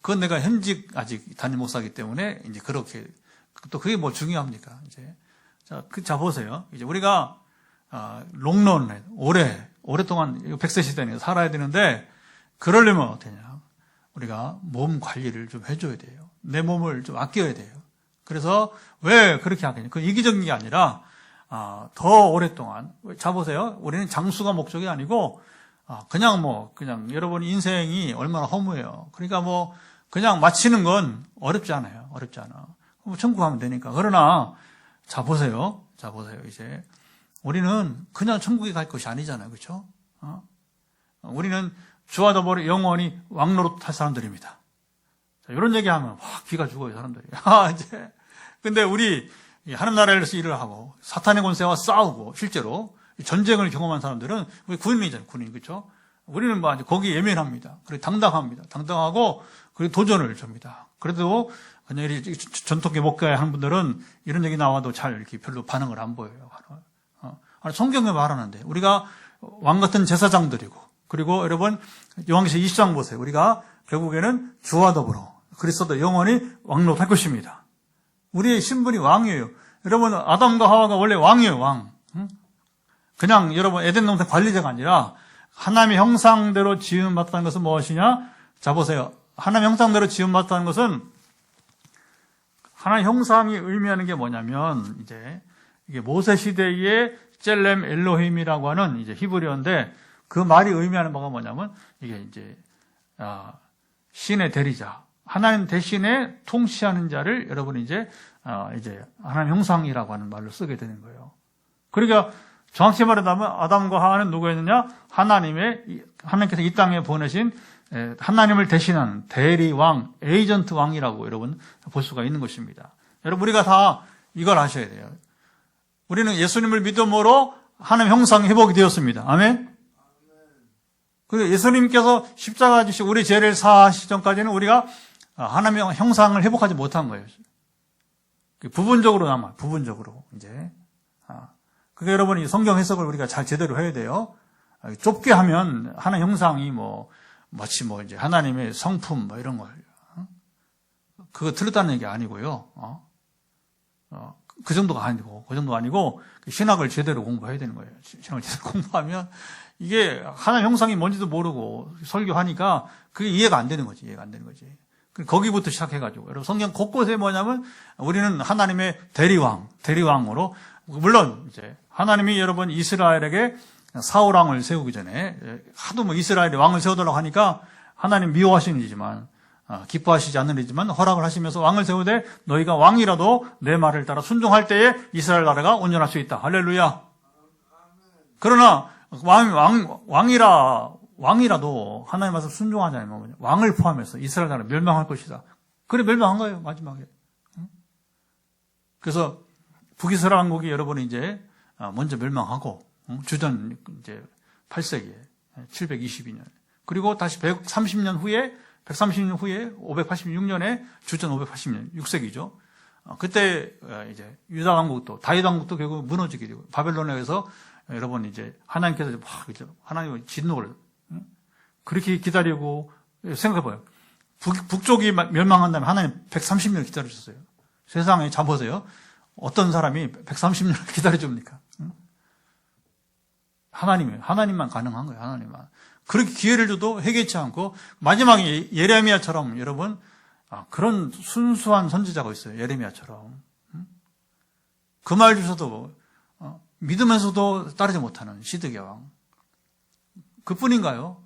그건 내가 현직 아직 담임 목사이기 때문에 이제 그렇게 또 그게 뭐 중요합니까? 이제 자 보세요. 이제 우리가 롱런 오랫동안 100세 시대에 살아야 되는데 그러려면 어떠냐? 우리가 몸 관리를 좀 해줘야 돼요. 내 몸을 좀 아껴야 돼요. 그래서 왜 그렇게 하겠냐? 그 이기적인 게 아니라 더 오랫동안 자 보세요. 우리는 장수가 목적이 아니고 그냥 여러분 인생이 얼마나 허무해요. 그러니까 뭐 그냥 마치는 건 어렵지 않아요. 어렵지 않아. 뭐 천국 가면 되니까. 그러나 자 보세요. 이제 우리는 그냥 천국에 갈 것이 아니잖아요. 그렇죠? 우리는 주와 더불어 영원히 왕노릇 할 사람들입니다. 자, 이런 얘기하면 확 귀가 죽어요, 사람들이. 이제 근데 우리 하나님 나라에서 일을 하고 사탄의 권세와 싸우고 실제로 전쟁을 경험한 사람들은 우리 군인이잖아요, 군인. 그렇죠? 우리는 뭐 거기 예민합니다. 그리고 당당합니다. 당당하고 그리고 도전을 줍니다. 그래도 그냥 전통계 목회 하는 분들은 이런 얘기 나와도 잘 이렇게 별로 반응을 안 보여요. 성경에 말하는데 우리가 왕 같은 제사장들이고 그리고 여러분 요한계시록 20장 보세요. 우리가 결국에는 주와 더불어 그리스도 영원히 왕노릇할 것입니다. 우리의 신분이 왕이에요. 여러분 아담과 하와가 원래 왕이에요. 왕. 그냥 여러분 에덴 동산 관리자가 아니라 하나님의 형상대로 지음받았다는 것은 무엇이냐? 자 보세요. 하나님의 형상대로 지음받았다는 것은 하나님의 형상이 의미하는 게 뭐냐면 이제 이게 모세 시대의 젤렘 엘로힘이라고 하는 이제 히브리어인데 그 말이 의미하는 바가 뭐냐면 이게 이제 신의 대리자, 하나님 대신에 통치하는 자를 여러분이 이제 하나님 형상이라고 하는 말로 쓰게 되는 거예요. 그러니까 정확히 말하자면 아담과 하와는 누구였느냐? 하나님께서 이 땅에 보내신 하나님을 대신하는 대리왕, 에이전트 왕이라고 여러분 볼 수가 있는 것입니다. 여러분 우리가 다 이걸 아셔야 돼요. 우리는 예수님을 믿음으로 하나님 형상 회복이 되었습니다. 아멘. 그리고 예수님께서 십자가 지시고 우리 죄를 사하시기 전까지는 우리가 하나님의 형상을 회복하지 못한 거예요. 부분적으로 남아, 부분적으로 이제. 그게 여러분 이 성경 해석을 우리가 잘 제대로 해야 돼요. 좁게 하면 하나님 형상이 마치 이제 하나님의 성품 이런 걸 그거 틀렸다는 얘기 아니고요. 그 정도가 아니고 신학을 제대로 공부해야 되는 거예요. 신학을 제대로 공부하면 이게 하나님 형상이 뭔지도 모르고 설교하니까 그게 이해가 안 되는 거지. 거기부터 시작해가지고 여러분 성경 곳곳에 뭐냐면 우리는 하나님의 대리왕으로 물론 이제 하나님이 여러분 이스라엘에게 사울 왕을 세우기 전에 하도 이스라엘의 왕을 세우더라고 하니까 하나님 미워하시는 일이지만 기뻐하시지 않는 일이지만 허락을 하시면서 왕을 세우되 너희가 왕이라도 내 말을 따라 순종할 때에 이스라엘 나라가 온전할 수 있다. 할렐루야. 그러나 왕이라도 하나님 말씀 순종하지 않으면 왕을 포함해서 이스라엘 나라 멸망할 것이다. 그래 멸망한 거예요 마지막에. 그래서 북이스라엘 왕국이 여러분이 이제 먼저 멸망하고 주전 이제 8세기에 722년 그리고 다시 130년 후에 586년에 주전 580년 6세기죠. 그때 이제 유다 왕국도 다윗 왕국도 결국 무너지게 되고 바벨론에서 여러분 이제 하나님께서 막 하나님의 진노를 그렇게 기다리고 생각해봐요. 북쪽이 멸망한 다음에 하나님 130년을 기다려주셨어요. 세상에 잡으세요. 어떤 사람이 130년을 기다려줍니까? 하나님만 가능한 거예요. 하나님만. 그렇게 기회를 줘도 회개치 않고 마지막에 예레미야처럼 여러분 그런 순수한 선지자가 있어요. 예레미야처럼. 그 말 주셔도 믿으면서도 따르지 못하는 시드기야 왕. 그뿐인가요?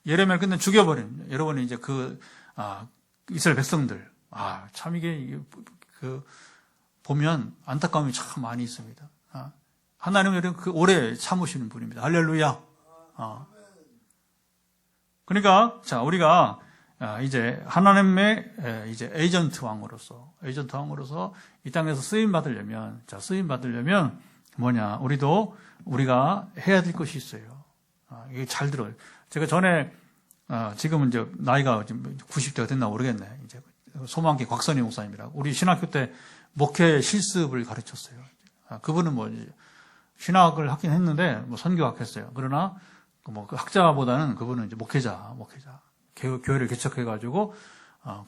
예레미야를 끝내 죽여버린 여러분이 이제 이스라엘 백성들 참 이게 보면 안타까움이 참 많이 있습니다. 하나님은 오래 참으시는 분입니다. 할렐루야. 그러니까 우리가 이제 하나님의 이제 에이전트 왕으로서 이 땅에서 쓰임 받으려면 뭐냐? 우리가 해야 될 것이 있어요. 이게 잘 들어요. 제가 전에 지금은 이제 나이가 지금 90대가 됐나 모르겠네. 이제 소망기 곽선희 목사님이라고 우리 신학교 때 목회 실습을 가르쳤어요. 그분은 신학을 하긴 했는데 선교학 했어요. 그러나 그 학자보다는 그분은 이제 목회자. 교회를 개척해가지고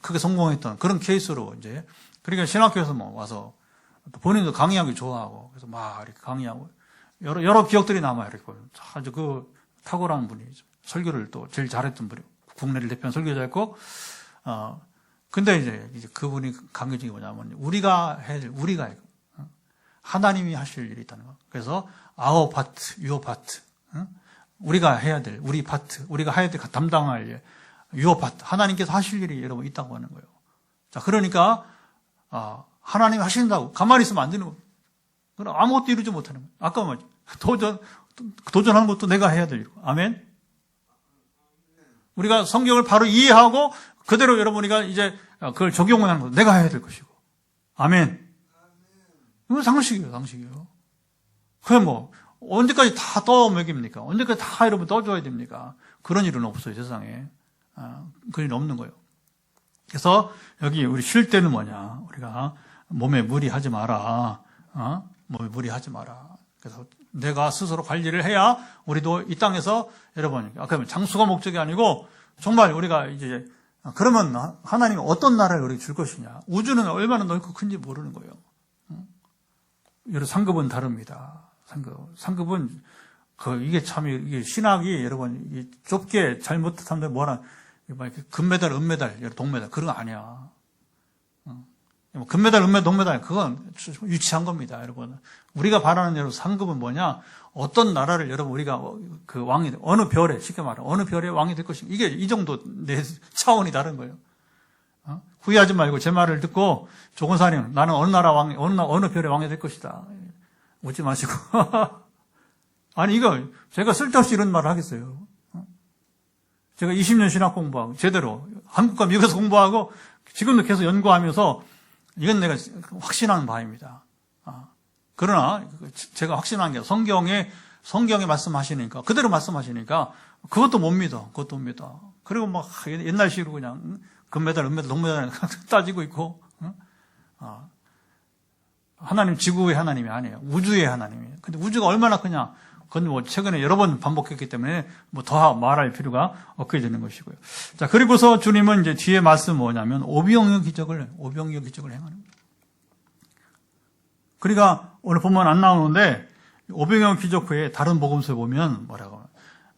크게 성공했던 그런 케이스로 이제 그러니까 신학교에서 뭐 와서 본인도 강의하기 좋아하고 그래서 막 이렇게 강의하고 여러 기억들이 남아요. 이렇게 보면 아주 그 탁월한 분이죠. 설교를 또 제일 잘했던 분이 국내를 대표한 설교자였고 근데 이제 그분이 강조적인 게 뭐냐면 우리가 하나님이 하실 일이 있다는 거. 그래서 our part, your part. 우리가 해야 될 우리 파트, 우리가 해야 될 담당할 일, your part. 하나님께서 하실 일이 여러분 있다고 하는 거예요. 자, 그러니까 하나님이 하신다고 가만히 있으면 안 되는 거예요. 그럼 아무것도 이루지 못하는 거예요. 아까 뭐 도전하는 것도 내가 해야 될 일이고. 아멘. 우리가 성경을 바로 이해하고 그대로 여러분이가 이제 그걸 적용하는 거 내가 해야 될 것이고. 아멘. 이건 상식이에요. 그냥 뭐 언제까지 다 떠먹입니까? 언제까지 다 여러분 떠줘야 됩니까? 그런 일은 없어요, 세상에. 그런 일은 없는 거예요. 그래서 여기 우리 쉴 때는 뭐냐? 우리가 몸에 무리하지 마라. 몸에 무리하지 마라. 그래서 내가 스스로 관리를 해야 우리도 이 땅에서 여러분, 아까 장수가 목적이 아니고 정말 우리가 이제 그러면 하나님이 어떤 나라를 우리에게 줄 것이냐? 우주는 얼마나 넓고 큰지 모르는 거예요. 여러 상급은 다릅니다. 상급은 이게 참 이게 신학이 여러분 좁게 잘못하면 뭐라 금메달, 은메달, 동메달 그런 거 아니야. 금메달, 은메달, 동메달 그건 유치한 겁니다, 여러분. 우리가 바라는 여러분 상급은 뭐냐? 어떤 나라를 여러분 우리가 그 왕이 어느 별에 쉽게 말해 어느 별의 왕이 될 것인가 이게 이 정도 내 차원이 다른 거예요. 후회하지 말고 제 말을 듣고 조건사님 나는 어느 나라 왕 어느 별의 왕이 될 것이다. 웃지 마시고 아니 이거 제가 쓸데없이 이런 말을 하겠어요. 제가 20년 신학 공부하고 제대로 한국과 미국에서 공부하고 지금도 계속 연구하면서 이건 내가 확신하는 바입니다. 그러나 제가 확신한 게 성경에 말씀하시니까 그대로 말씀하시니까 그것도 못 믿어. 그리고 막 옛날식으로 그냥 금메달, 은메달, 동메달 따지고 있고 하나님 지구의 하나님이 아니에요. 우주의 하나님이에요. 근데 우주가 얼마나 크냐? 그건 뭐 최근에 여러 번 반복했기 때문에 뭐 더 말할 필요가 없게 되는 것이고요. 자, 그리고서 주님은 이제 뒤에 말씀 뭐냐면 오병이어 기적을 행하는 거예요. 그러니까 오늘 보면 안 나오는데 오병이어 기적 후에 다른 복음서에 보면 뭐라고 하면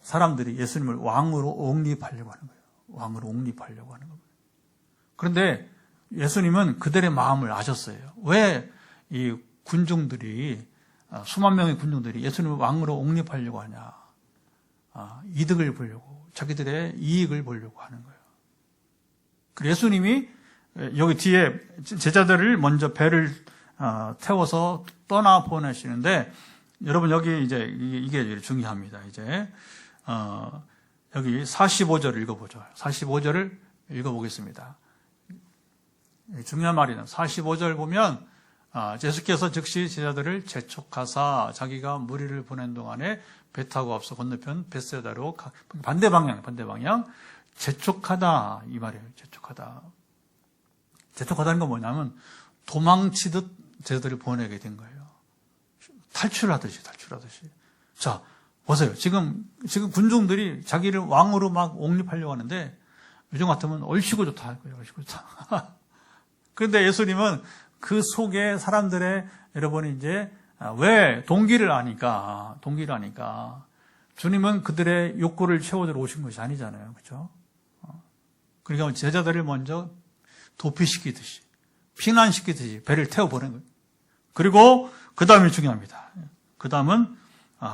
사람들이 예수님을 왕으로 옹립하려고 하는 거예요. 왕으로 옹립하려고 하는 겁니다. 그런데 예수님은 그들의 마음을 아셨어요. 왜 이 군중들이 수만 명의 군중들이 예수님을 왕으로 옹립하려고 하냐? 이득을 보려고 자기들의 이익을 보려고 하는 거예요. 그래서 예수님이 여기 뒤에 제자들을 먼저 배를 태워서 떠나 보내시는데 여러분 여기 이제 이게 중요합니다. 이제 여기 45절을 읽어보죠. 45절을 읽어보겠습니다. 중요한 말이는 45절 보면 예수께서 즉시 제자들을 재촉하사 자기가 무리를 보낸 동안에 배 타고 앞서 건너편 벳세다로 반대 방향 재촉하다 이 말이에요. 재촉하다는 건 뭐냐면 도망치듯 제자들을 보내게 된 거예요. 탈출하듯이. 자, 보세요. 지금 군중들이 자기를 왕으로 막 옹립하려고 하는데 요즘 같으면 얼씨구 좋다 할 거예요. 얼씨구 좋다. 그런데 예수님은 그 속에 사람들의 여러분이 이제 왜 동기를 아니까 주님은 그들의 욕구를 채워주러 오신 것이 아니잖아요. 그렇죠? 그러니까 제자들을 먼저 도피시키듯이 피난시키듯이 배를 태워보낸 거예요. 그리고 그 다음이 중요합니다. 그 다음은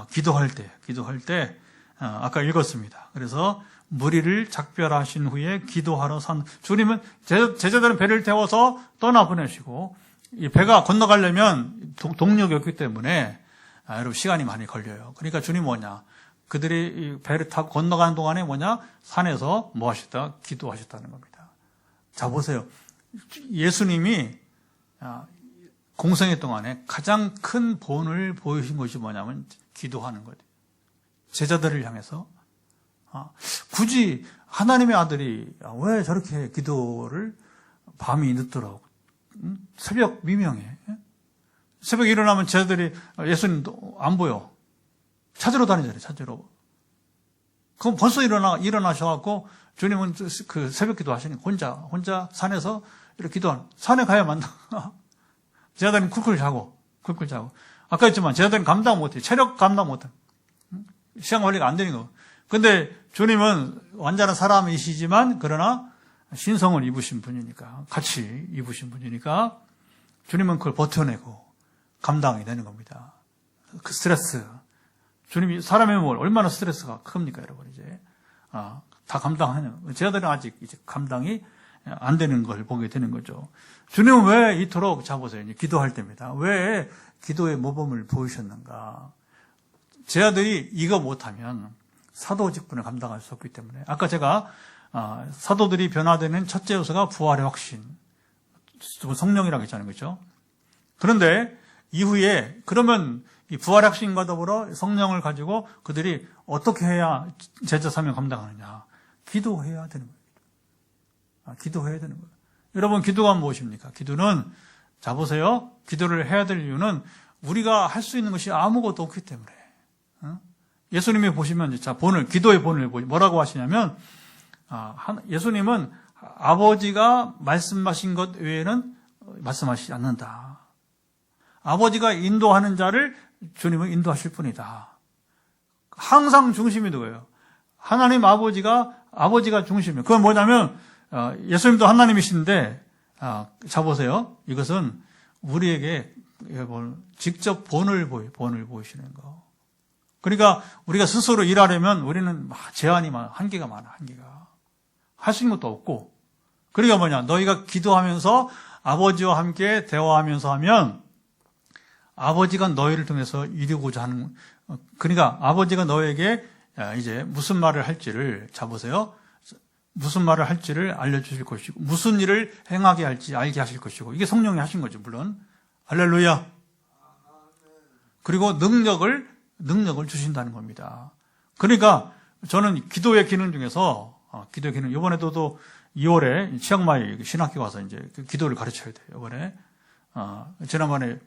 기도할 때 아까 읽었습니다. 그래서 무리를 작별하신 후에 기도하러 주님은 제자들은 배를 태워서 떠나보내시고 이 배가 건너가려면 동력이 없기 때문에 여러분 시간이 많이 걸려요. 그러니까 주님 뭐냐? 그들이 이 배를 타고 건너가는 동안에 뭐냐? 산에서 뭐 하셨다? 기도하셨다는 겁니다. 자, 보세요. 예수님이 공생애 동안에 가장 큰 본을 보이신 것이 뭐냐면 기도하는 거예요. 제자들을 향해서 굳이 하나님의 아들이 왜 저렇게 기도를 밤이 늦더라고. 새벽 미명에. 새벽에 일어나면 제자들이 예수님도 안 보여. 찾으러 다니잖아요. 그럼 벌써 일어나셔갖고 주님은 그 새벽 기도 하시니까 혼자 산에서 이렇게 기도하는, 산에 가야 만나. 제자들은 쿨쿨 자고. 아까 했지만 제자들은 감당 못해요. 체력 감당 못해요. 시간 관리가 안 되는 거. 근데 주님은 완전한 사람이시지만 그러나 신성을 입으신 분이니까, 같이 입으신 분이니까 주님은 그걸 버텨내고 감당이 되는 겁니다. 그 스트레스. 주님이 사람의 몸을 얼마나 스트레스가 큽니까, 여러분, 이제. 다 감당하는. 제자들은 아직 이제 감당이 안 되는 걸 보게 되는 거죠. 주님은 왜 이토록, 자보세요. 기도할 때입니다. 왜 기도의 모범을 보이셨는가. 제자들이 이거 못하면 사도 직분을 감당할 수 없기 때문에. 아까 제가 사도들이 변화되는 첫째 요소가 부활의 확신. 성령이라고 했잖아요. 그렇죠? 그런데 이후에 그러면 이 부활의 확신과 더불어 성령을 가지고 그들이 어떻게 해야 제자 사명 감당하느냐. 기도해야 되는 거예요. 기도해야 되는 거예요. 여러분, 기도가 무엇입니까? 기도는, 자보세요. 기도를 해야 될 이유는 우리가 할 수 있는 것이 아무것도 없기 때문에. 예수님이 보시면, 자, 기도의 본을 뭐라고 하시냐면, 예수님은 아버지가 말씀하신 것 외에는 말씀하시지 않는다. 아버지가 인도하는 자를 주님은 인도하실 뿐이다. 항상 중심이 누구예요? 하나님 아버지가 중심이에요. 그건 뭐냐면, 예수님도 하나님이신데, 자보세요. 이것은 우리에게 직접 본을 보이시는 거. 그러니까 우리가 스스로 일하려면 우리는 제한이 많아. 한계가 많아, 한계가. 할 수 있는 것도 없고. 그러니까 뭐냐. 너희가 기도하면서 아버지와 함께 대화하면서 하면 아버지가 너희를 통해서 이루고자 하는, 그러니까 아버지가 너에게 이제 무슨 말을 할지를, 자보세요. 무슨 말을 할지를 알려주실 것이고, 무슨 일을 행하게 할지 알게 하실 것이고, 이게 성령이 하신 거죠, 물론. 할렐루야. 그리고 능력을 주신다는 겁니다. 그러니까 저는 기도의 기능 중에서, 기도의 기능, 이번에도 2월에 치앙마이 신학교 가서 이제 기도를 가르쳐야 돼요, 이번에. 지난번에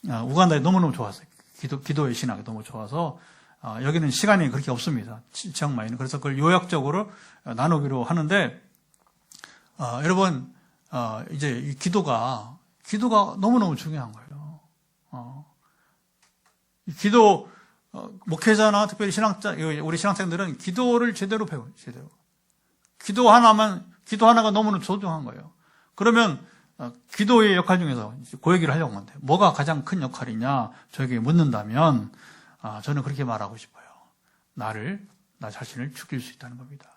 우간다에 너무너무 좋았어요. 기도의 신학이 너무 좋아서, 여기는 시간이 그렇게 없습니다. 치앙마이는. 그래서 그걸 요약적으로 나누기로 하는데, 여러분, 이제 이 기도가 너무너무 중요한 거예요. 기도, 목회자나 특별히 우리 신학생들은 기도를 제대로 배워요, 제대로. 기도 하나가 너무너무 소중한 거예요. 그러면, 기도의 역할 중에서 그 얘기를 하려고 하는데, 뭐가 가장 큰 역할이냐, 저에게 묻는다면, 저는 그렇게 말하고 싶어요. 나 자신을 죽일 수 있다는 겁니다.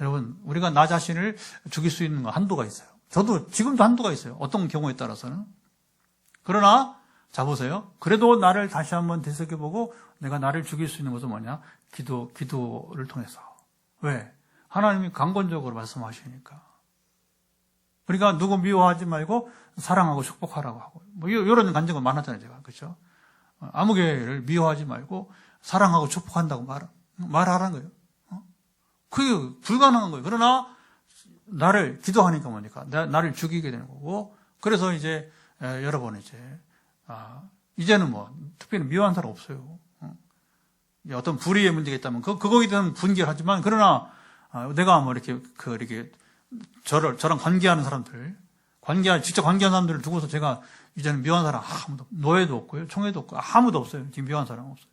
여러분, 우리가 나 자신을 죽일 수 있는 건 한도가 있어요. 저도 지금도 한도가 있어요. 어떤 경우에 따라서는. 그러나, 자보세요. 그래도 나를 다시 한번 되새겨보고 내가 나를 죽일 수 있는 것은 뭐냐? 기도를 통해서. 왜? 하나님이 강권적으로 말씀하시니까. 그러니까 누구 미워하지 말고 사랑하고 축복하라고 하고. 뭐 이런 간증은 많았잖아요, 제가. 그렇죠? 아무개를 미워하지 말고 사랑하고 축복한다고 말하라는 거예요. 그게 불가능한 거예요. 그러나 나를 기도하니까 뭐니까 나를 죽이게 되는 거고. 그래서 이제 여러분 이제는 뭐 특별히 미워한 사람 없어요. 어떤 불의의 문제가 있다면 그거에 대한 분개하지만 그러나 내가 뭐 이렇게 저랑 관계하는 사람들, 직접 관계하는 사람들을 두고서 제가 이제는 미워한 사람 아무도, 노예도 없고요, 총회도 없고, 아무도 없어요. 지금 미워한 사람 없어요.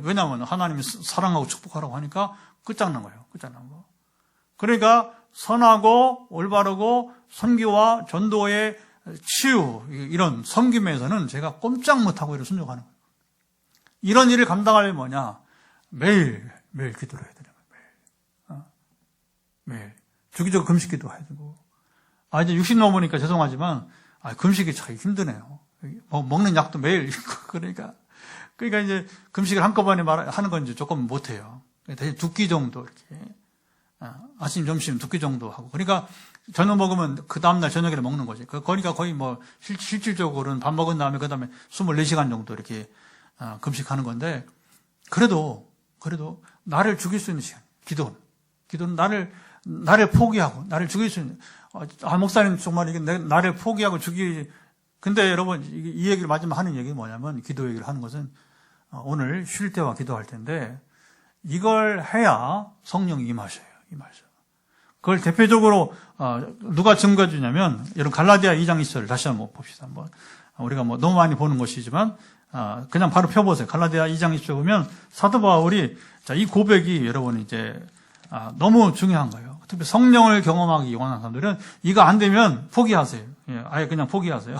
왜냐하면 하나님이 사랑하고 축복하라고 하니까 끝장난 거예요. 끝장난 거. 그러니까 선하고 올바르고 선교와 전도의 치유, 이런 섬김에서는 제가 꼼짝 못하고 이렇게 순종하는 거예요. 이런 일을 감당하려면 뭐냐? 매일 기도를 해야 되는 거예요. 매일. 주기적으로 금식 기도해야 되고. 이제 60 넘으니까 죄송하지만, 금식이 참 힘드네요. 먹는 약도 매일 있고, 그러니까 이제 금식을 한꺼번에 하는 건 이제 조금 못해요. 대신 2끼 정도 이렇게. 아침, 점심 2끼 정도 하고. 그러니까 저녁 먹으면 그 다음날 저녁에 먹는 거지. 그러니까 거의 뭐 실질적으로는 밥 먹은 다음에 그 다음에 24시간 정도 이렇게 금식하는 건데, 그래도 나를 죽일 수 있는 시간. 기도는 나를 포기하고 나를 죽일 수 있는. 목사님 정말 이게 나를 포기하고 근데 여러분 이 얘기를 마지막 하는 얘기는 뭐냐면, 기도 얘기를 하는 것은 오늘 쉴 때와 기도할 텐데, 이걸 해야 성령이 임하셔요. 그걸 대표적으로 누가 증거해 주냐면 여러분 갈라디아 2장 20절을 다시 한번 봅시다. 우리가 너무 많이 보는 것이지만 그냥 바로 펴보세요. 갈라디아 2장 20절 보면 사도 바울이 이 고백이 여러분 이제 너무 중요한 거예요. 특히 성령을 경험하기 원하는 사람들은 이거 안 되면 포기하세요. 아예 그냥 포기하세요.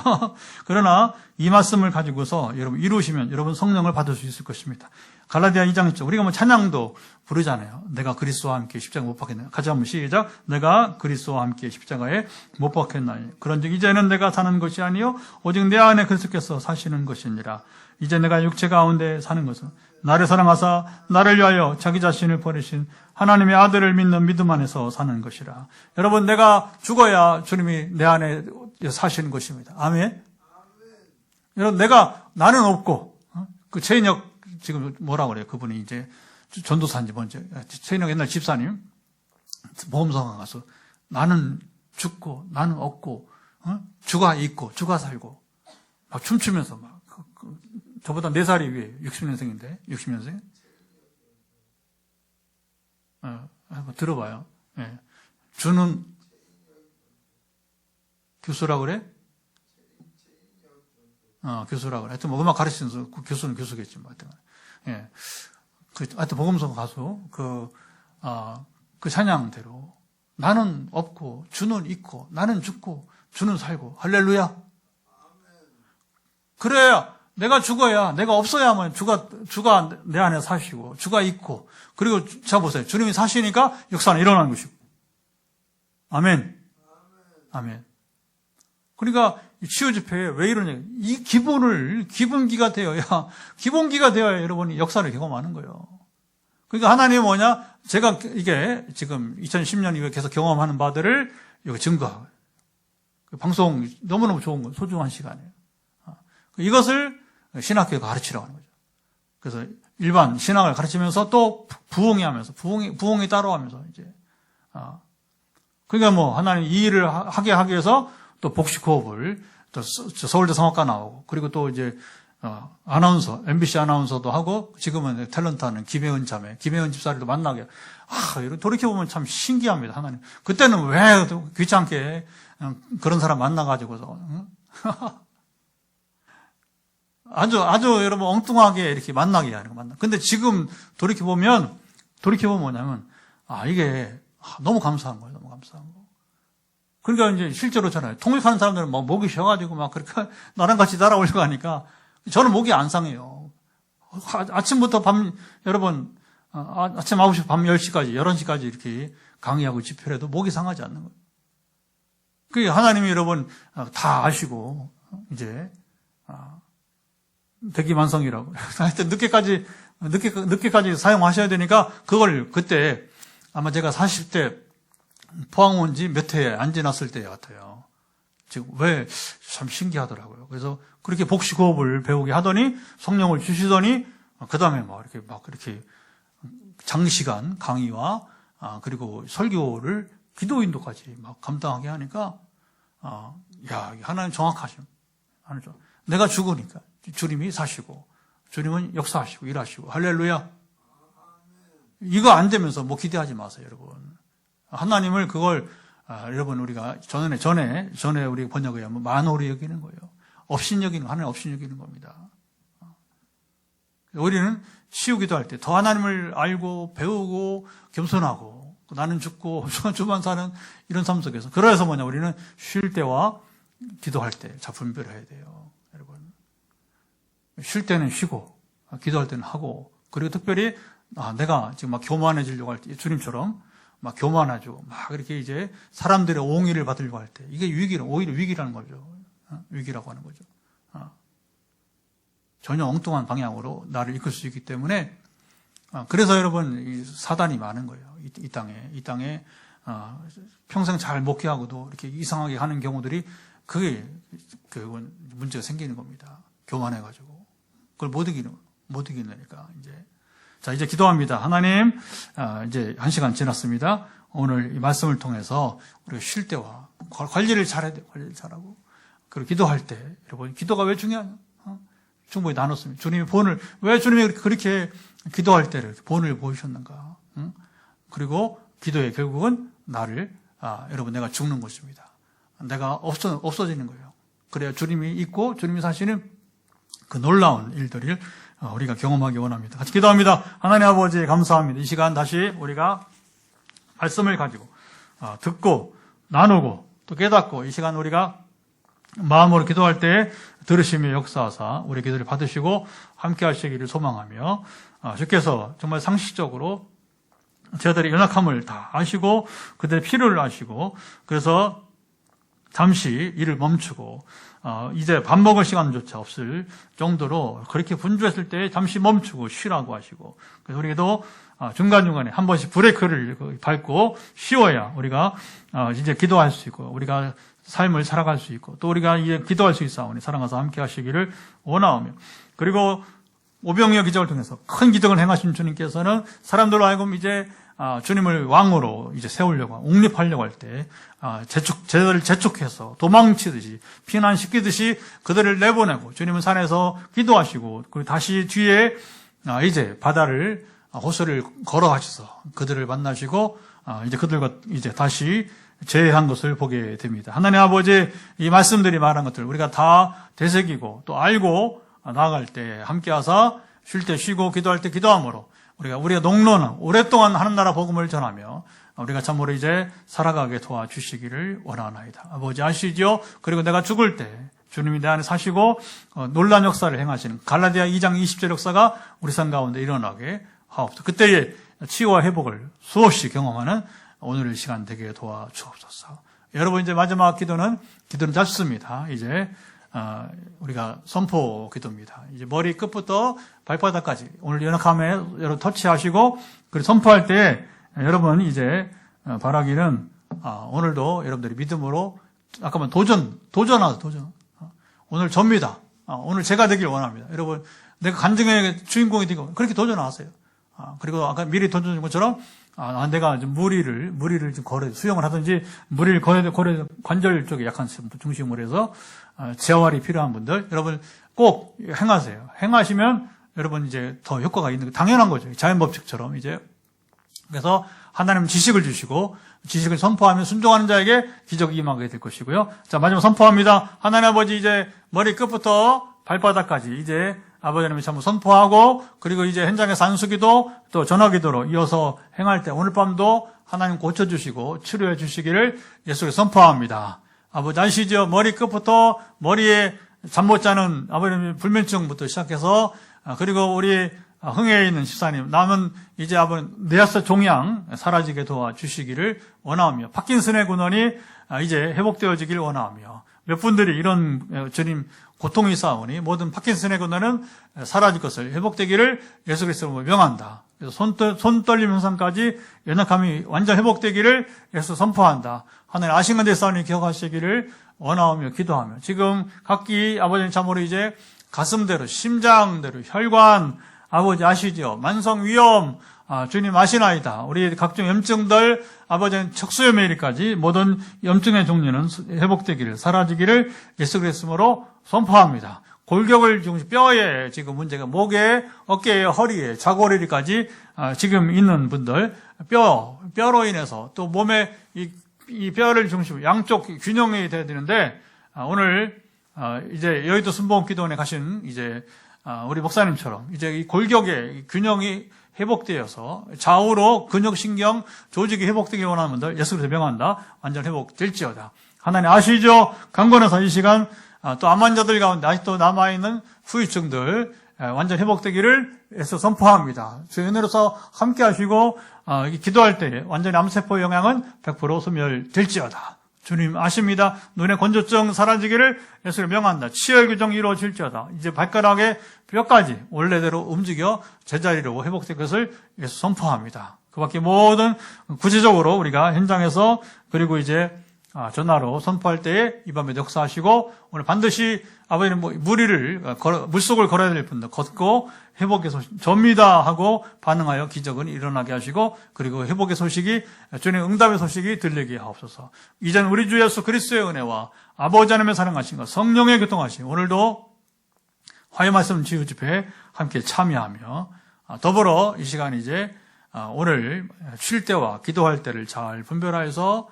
그러나 이 말씀을 가지고서 여러분 이루시면 여러분 성령을 받을 수 있을 것입니다. 갈라디아 2장 1절 우리가 찬양도 부르잖아요. 내가 그리스도와 함께 십자가 못 박혔나니. 같이 한번 시작. 내가 그리스도와 함께 십자가에 못 박혔나니. 그런즉 이제는 내가 사는 것이 아니요 오직 내 안에 그리스도께서 사시는 것이니라. 이제 내가 육체 가운데 사는 것은 나를 사랑하사 나를 위하여 자기 자신을 버리신 하나님의 아들을 믿는 믿음 안에서 사는 것이라. 여러분 내가 죽어야 주님이 내 안에 사시는 것입니다. 아멘. 여러분 나는 없고 그 최인혁 지금 뭐라고 그래요? 그분이 이제 전도사인지 뭔지 최인혁 옛날 집사님 보험성가 가서 나는 죽고 나는 없고 주가 있고 주가 살고 막 춤추면서 막 저보다 4살이 위에 60년생인데 60년생 한번 들어봐요. 주는 교수라고 그래? 교수라고 그래. 하여튼 음악 가르치면서 교수는 교수겠지 뭐. 하여튼 복음성 가수 그 찬양대로 나는 없고 주는 있고 나는 죽고 주는 살고 할렐루야. 그래야 내가 죽어야 내가 없어야만 주가 내 안에 사시고 주가 있고 그리고 자 보세요. 주님이 사시니까 역사는 일어나는 것이고. 아멘. 아멘. 그러니까 치유 집회에 왜 이러냐. 이 기본기가 되어야 여러분이 역사를 경험하는 거예요. 그러니까 하나님은 뭐냐? 제가 이게 지금 2010년 이후에 계속 경험하는 바들을 여기 증거하고. 방송 너무너무 좋은 거, 소중한 시간이에요. 이것을 신학교에 가르치라고 하는 거죠. 그래서 일반 신학을 가르치면서 또 부흥이 하면서, 부흥이 따라하면서 이제, 그러니까 하나님 이 일을 하게 하기 위해서 또 복식 호흡을 또 서울대 성악과 나오고 그리고 또 이제 아나운서 MBC 아나운서도 하고 지금은 탤런트하는 김혜은 자매 김혜은 집사리도 만나게 돌이켜보면 참 신기합니다. 하나님 그때는 왜 귀찮게 그런 사람 만나가지고서 아주 여러분 엉뚱하게 이렇게 만나게 하는 거 근데 지금 돌이켜보면 뭐냐면 이게 너무 감사한 거예요. 너무 감사한 거. 그러니까 이제 실제로잖아요. 통역하는 사람들은 막 목이 쉬어가지고 막 그렇게 나랑 같이 따라오려고 하니까 저는 목이 안 상해요. 아침부터 여러분, 아침 9시, 밤 10시까지, 11시까지 이렇게 강의하고 집회를 해도 목이 상하지 않는 거예요. 그게 하나님이 여러분 다 아시고, 이제, 대기만성이라고. 하여튼 늦게까지 사용하셔야 되니까 그걸 그때 아마 제가 40대 포항 온 지 몇 해 안 지났을 때 같아요. 지금 왜 참 신기하더라고요. 그래서 그렇게 복식호흡을 배우게 하더니 성령을 주시더니 그 다음에 이렇게 장시간 강의와 그리고 설교를 기도 인도까지 막 감당하게 하니까 하나님 정확하심. 내가 죽으니까 주님이 사시고 주님은 역사하시고 일하시고 할렐루야. 이거 안 되면서 기대하지 마세요, 여러분. 하나님을 그걸 여러분 우리가 전에 우리 번역에 하면 만홀히 여기는 거예요. 하나님 없인 여기는 겁니다. 우리는 치우기도 할 때 더 하나님을 알고 배우고 겸손하고 나는 죽고 주만 사는 이런 삶 속에서 그래서 우리는 쉴 때와 기도할 때 잘 분별해야 돼요. 여러분 쉴 때는 쉬고 기도할 때는 하고 그리고 특별히 내가 지금 막 교만해지려고 할 때 주님처럼 막 교만하죠. 막 이렇게 이제 사람들의 옹의를 받으려고 할 때 이게 오히려 위기라는 거죠. 위기라고 하는 거죠. 전혀 엉뚱한 방향으로 나를 이끌 수 있기 때문에 그래서 여러분 이 사단이 많은 거예요. 이 땅에 평생 잘 목회하고도 이렇게 이상하게 하는 경우들이 그게 문제가 생기는 겁니다. 교만해가지고 그걸 못 이기니까 이제 기도합니다. 하나님, 이제 1시간 지났습니다. 오늘 이 말씀을 통해서 우리가 쉴 때와 관리를 잘해야 돼요. 관리를 잘하고. 그리고 기도할 때, 여러분, 기도가 왜 중요하냐? 충분히 나눴습니다. 주님이 왜 주님이 그렇게 기도할 때를 본을 보이셨는가? 응? 그리고 기도의 결국은 여러분 내가 죽는 것입니다. 내가 없어지는 거예요. 그래야 주님이 있고 주님이 사시는 그 놀라운 일들을 우리가 경험하기 원합니다. 같이 기도합니다. 하나님 아버지 감사합니다. 이 시간 다시 우리가 말씀을 가지고 듣고 나누고 또 깨닫고 이 시간 우리가 마음으로 기도할 때 들으시며 역사하사 우리 기도를 받으시고 함께 하시기를 소망하며 주께서 정말 상식적으로 저희들의 연약함을 다 아시고 그들의 필요를 아시고 그래서 잠시 일을 멈추고 이제 밥 먹을 시간조차 없을 정도로 그렇게 분주했을 때 잠시 멈추고 쉬라고 하시고 그래서 우리도 중간중간에 한 번씩 브레이크를 밟고 쉬어야 우리가 이제 기도할 수 있고 우리가 삶을 살아갈 수 있고 또 우리가 이제 기도할 수 있사오니 사랑하사 함께 하시기를 원하오며 그리고 오병이어 기적을 통해서 큰 기적을 행하신 주님께서는 사람들로 하여금 이제 주님을 왕으로 이제 세우려고 옹립하려고 할 때 제자를 재촉해서 도망치듯이 피난시키듯이 그들을 내보내고 주님은 산에서 기도하시고 그리고 다시 뒤에 이제 바다를 호수를 걸어가셔서 그들을 만나시고 이제 그들과 이제 다시 재회한 것을 보게 됩니다. 하나님 아버지 이 말씀들이 말한 것들 우리가 다 되새기고 또 알고 나아갈 때 함께하사 쉴 때 쉬고 기도할 때 기도함으로 우리가 농로는 오랫동안 하는 나라 복음을 전하며 우리가 참으로 이제 살아가게 도와주시기를 원하나이다. 아버지 아시죠? 그리고 내가 죽을 때 주님이 내 안에 사시고 놀라운 역사를 행하시는 갈라디아 2장 20절 역사가 우리 삶 가운데 일어나게 하옵소서. 그때의 치유와 회복을 수없이 경험하는 오늘 시간 되게 도와주옵소서. 여러분 이제 마지막 기도는 짧습니다. 이제 우리가 선포 기도입니다. 이제 머리 끝부터 발바닥까지 오늘 연약함에 여러분 터치하시고 그리고 선포할 때 여러분 이제 바라기는 오늘도 여러분들이 믿음으로 아까만 도전. 오늘 접니다. 오늘 제가 되길 원합니다. 여러분 내가 간증의 주인공이 되고 그렇게 도전하세요. 그리고 아까 미리 던져준 것처럼 내가 좀 무리를 좀 수영을 하든지 무리를 걸어야 관절 쪽에 약한 중심으로 해서 재활이 필요한 분들 여러분 꼭 행하세요. 행하시면 여러분 이제 더 효과가 있는 게 당연한 거죠. 자연 법칙처럼 이제 그래서 하나님 지식을 주시고 지식을 선포하면 순종하는 자에게 기적이 임하게 될 것이고요. 자 마지막 선포합니다. 하나님 아버지 이제 머리 끝부터 발바닥까지 이제 아버지 하나님이 참 선포하고 그리고 이제 현장에서 안수기도 또 전화기도로 이어서 행할 때 오늘 밤도 하나님 고쳐주시고 치료해 주시기를 예수께 선포합니다. 아버지 아시죠? 머리 끝부터 머리에 잠 못 자는 아버님 불면증부터 시작해서 그리고 우리 흥해에 있는 집사님 남은 이제 아버님 뇌하스 종양 사라지게 도와주시기를 원하오며 파킨슨의 근원이 이제 회복되어지길 원하오며 몇 분들이 이런 주님 고통이 있사오니 모든 파킨슨의 근원은 사라질 것을 회복되기를 예수 그리스도로 명한다. 그래서 손 떨림 현상까지 연약함이 완전 회복되기를 예수 선포한다. 하나님 아신 데 싸우니 기억하시기를 원하오며 기도하며 지금 각기 아버지는 참으로 이제 가슴대로 심장대로 혈관 아버지 아시죠? 만성위염 주님 아시나이다. 우리 각종 염증들 아버지는 척수염에까지 모든 염증의 종류는 회복되기를 사라지기를 예수 그리스도로 선포합니다. 골격을 중심 뼈에 지금 문제가 목에 어깨에 허리에 좌골이까지 지금 있는 분들 뼈로 인해서 또 몸에 이 뼈를 중심으로 양쪽 균형이 돼야 되는데 오늘 이제 여의도 순복음기도원에 가신 이제 우리 목사님처럼 이제 이 골격의 균형이 회복되어서 좌우로 근육, 신경, 조직이 회복되기 원하는 분들 예수 그리스도 명한다. 완전 회복될지어다. 하나님 아시죠? 강건해서 이 시간 또 암 환자들 가운데 아직도 남아있는 후유증들 완전 회복되기를 예수 선포합니다. 주의 은혜로서 함께 하시고 기도할 때 완전히 암세포 영향은 100% 소멸될지어다. 주님 아십니다. 눈의 건조증 사라지기를 예수를 명한다. 치열 규정 이루어질지어다. 이제 발가락의 뼈까지 원래대로 움직여 제자리로 회복될 것을 예수 선포합니다. 그 밖에 모든 구체적으로 우리가 현장에서 그리고 이제 전화로 선포할 때에 이 밤에 역사하시고 오늘 반드시 아버지는 물속을 걸어야 될 분들 걷고 회복의 소식 접니다 하고 반응하여 기적은 일어나게 하시고 그리고 회복의 소식이 주님의 응답의 소식이 들리게 하옵소서. 이젠 우리 주 예수 그리스도의 은혜와 아버지 하나님의 사랑하신 것 성령의 교통하심 오늘도 화요 말씀 치유 집회에 함께 참여하며 더불어 이 시간 이제 오늘 쉴 때와 기도할 때를 잘 분별하여서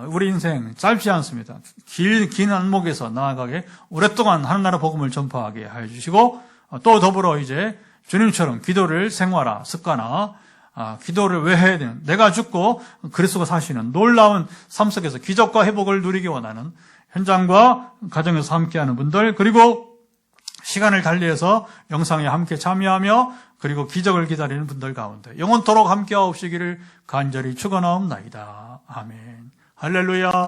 우리 인생 짧지 않습니다. 긴 안목에서 나아가게 오랫동안 하나나라 복음을 전파하게 하여 주시고 또 더불어 이제 주님처럼 기도를 생활화, 습관화, 기도를 왜 해야 되는 내가 죽고 그리스도가 사시는 놀라운 삶 속에서 기적과 회복을 누리기 원하는 현장과 가정에서 함께하는 분들 그리고 시간을 달리해서 영상에 함께 참여하며 그리고 기적을 기다리는 분들 가운데 영원토록 함께하옵시기를 간절히 축원하옵나이다. 아멘. 할렐루야.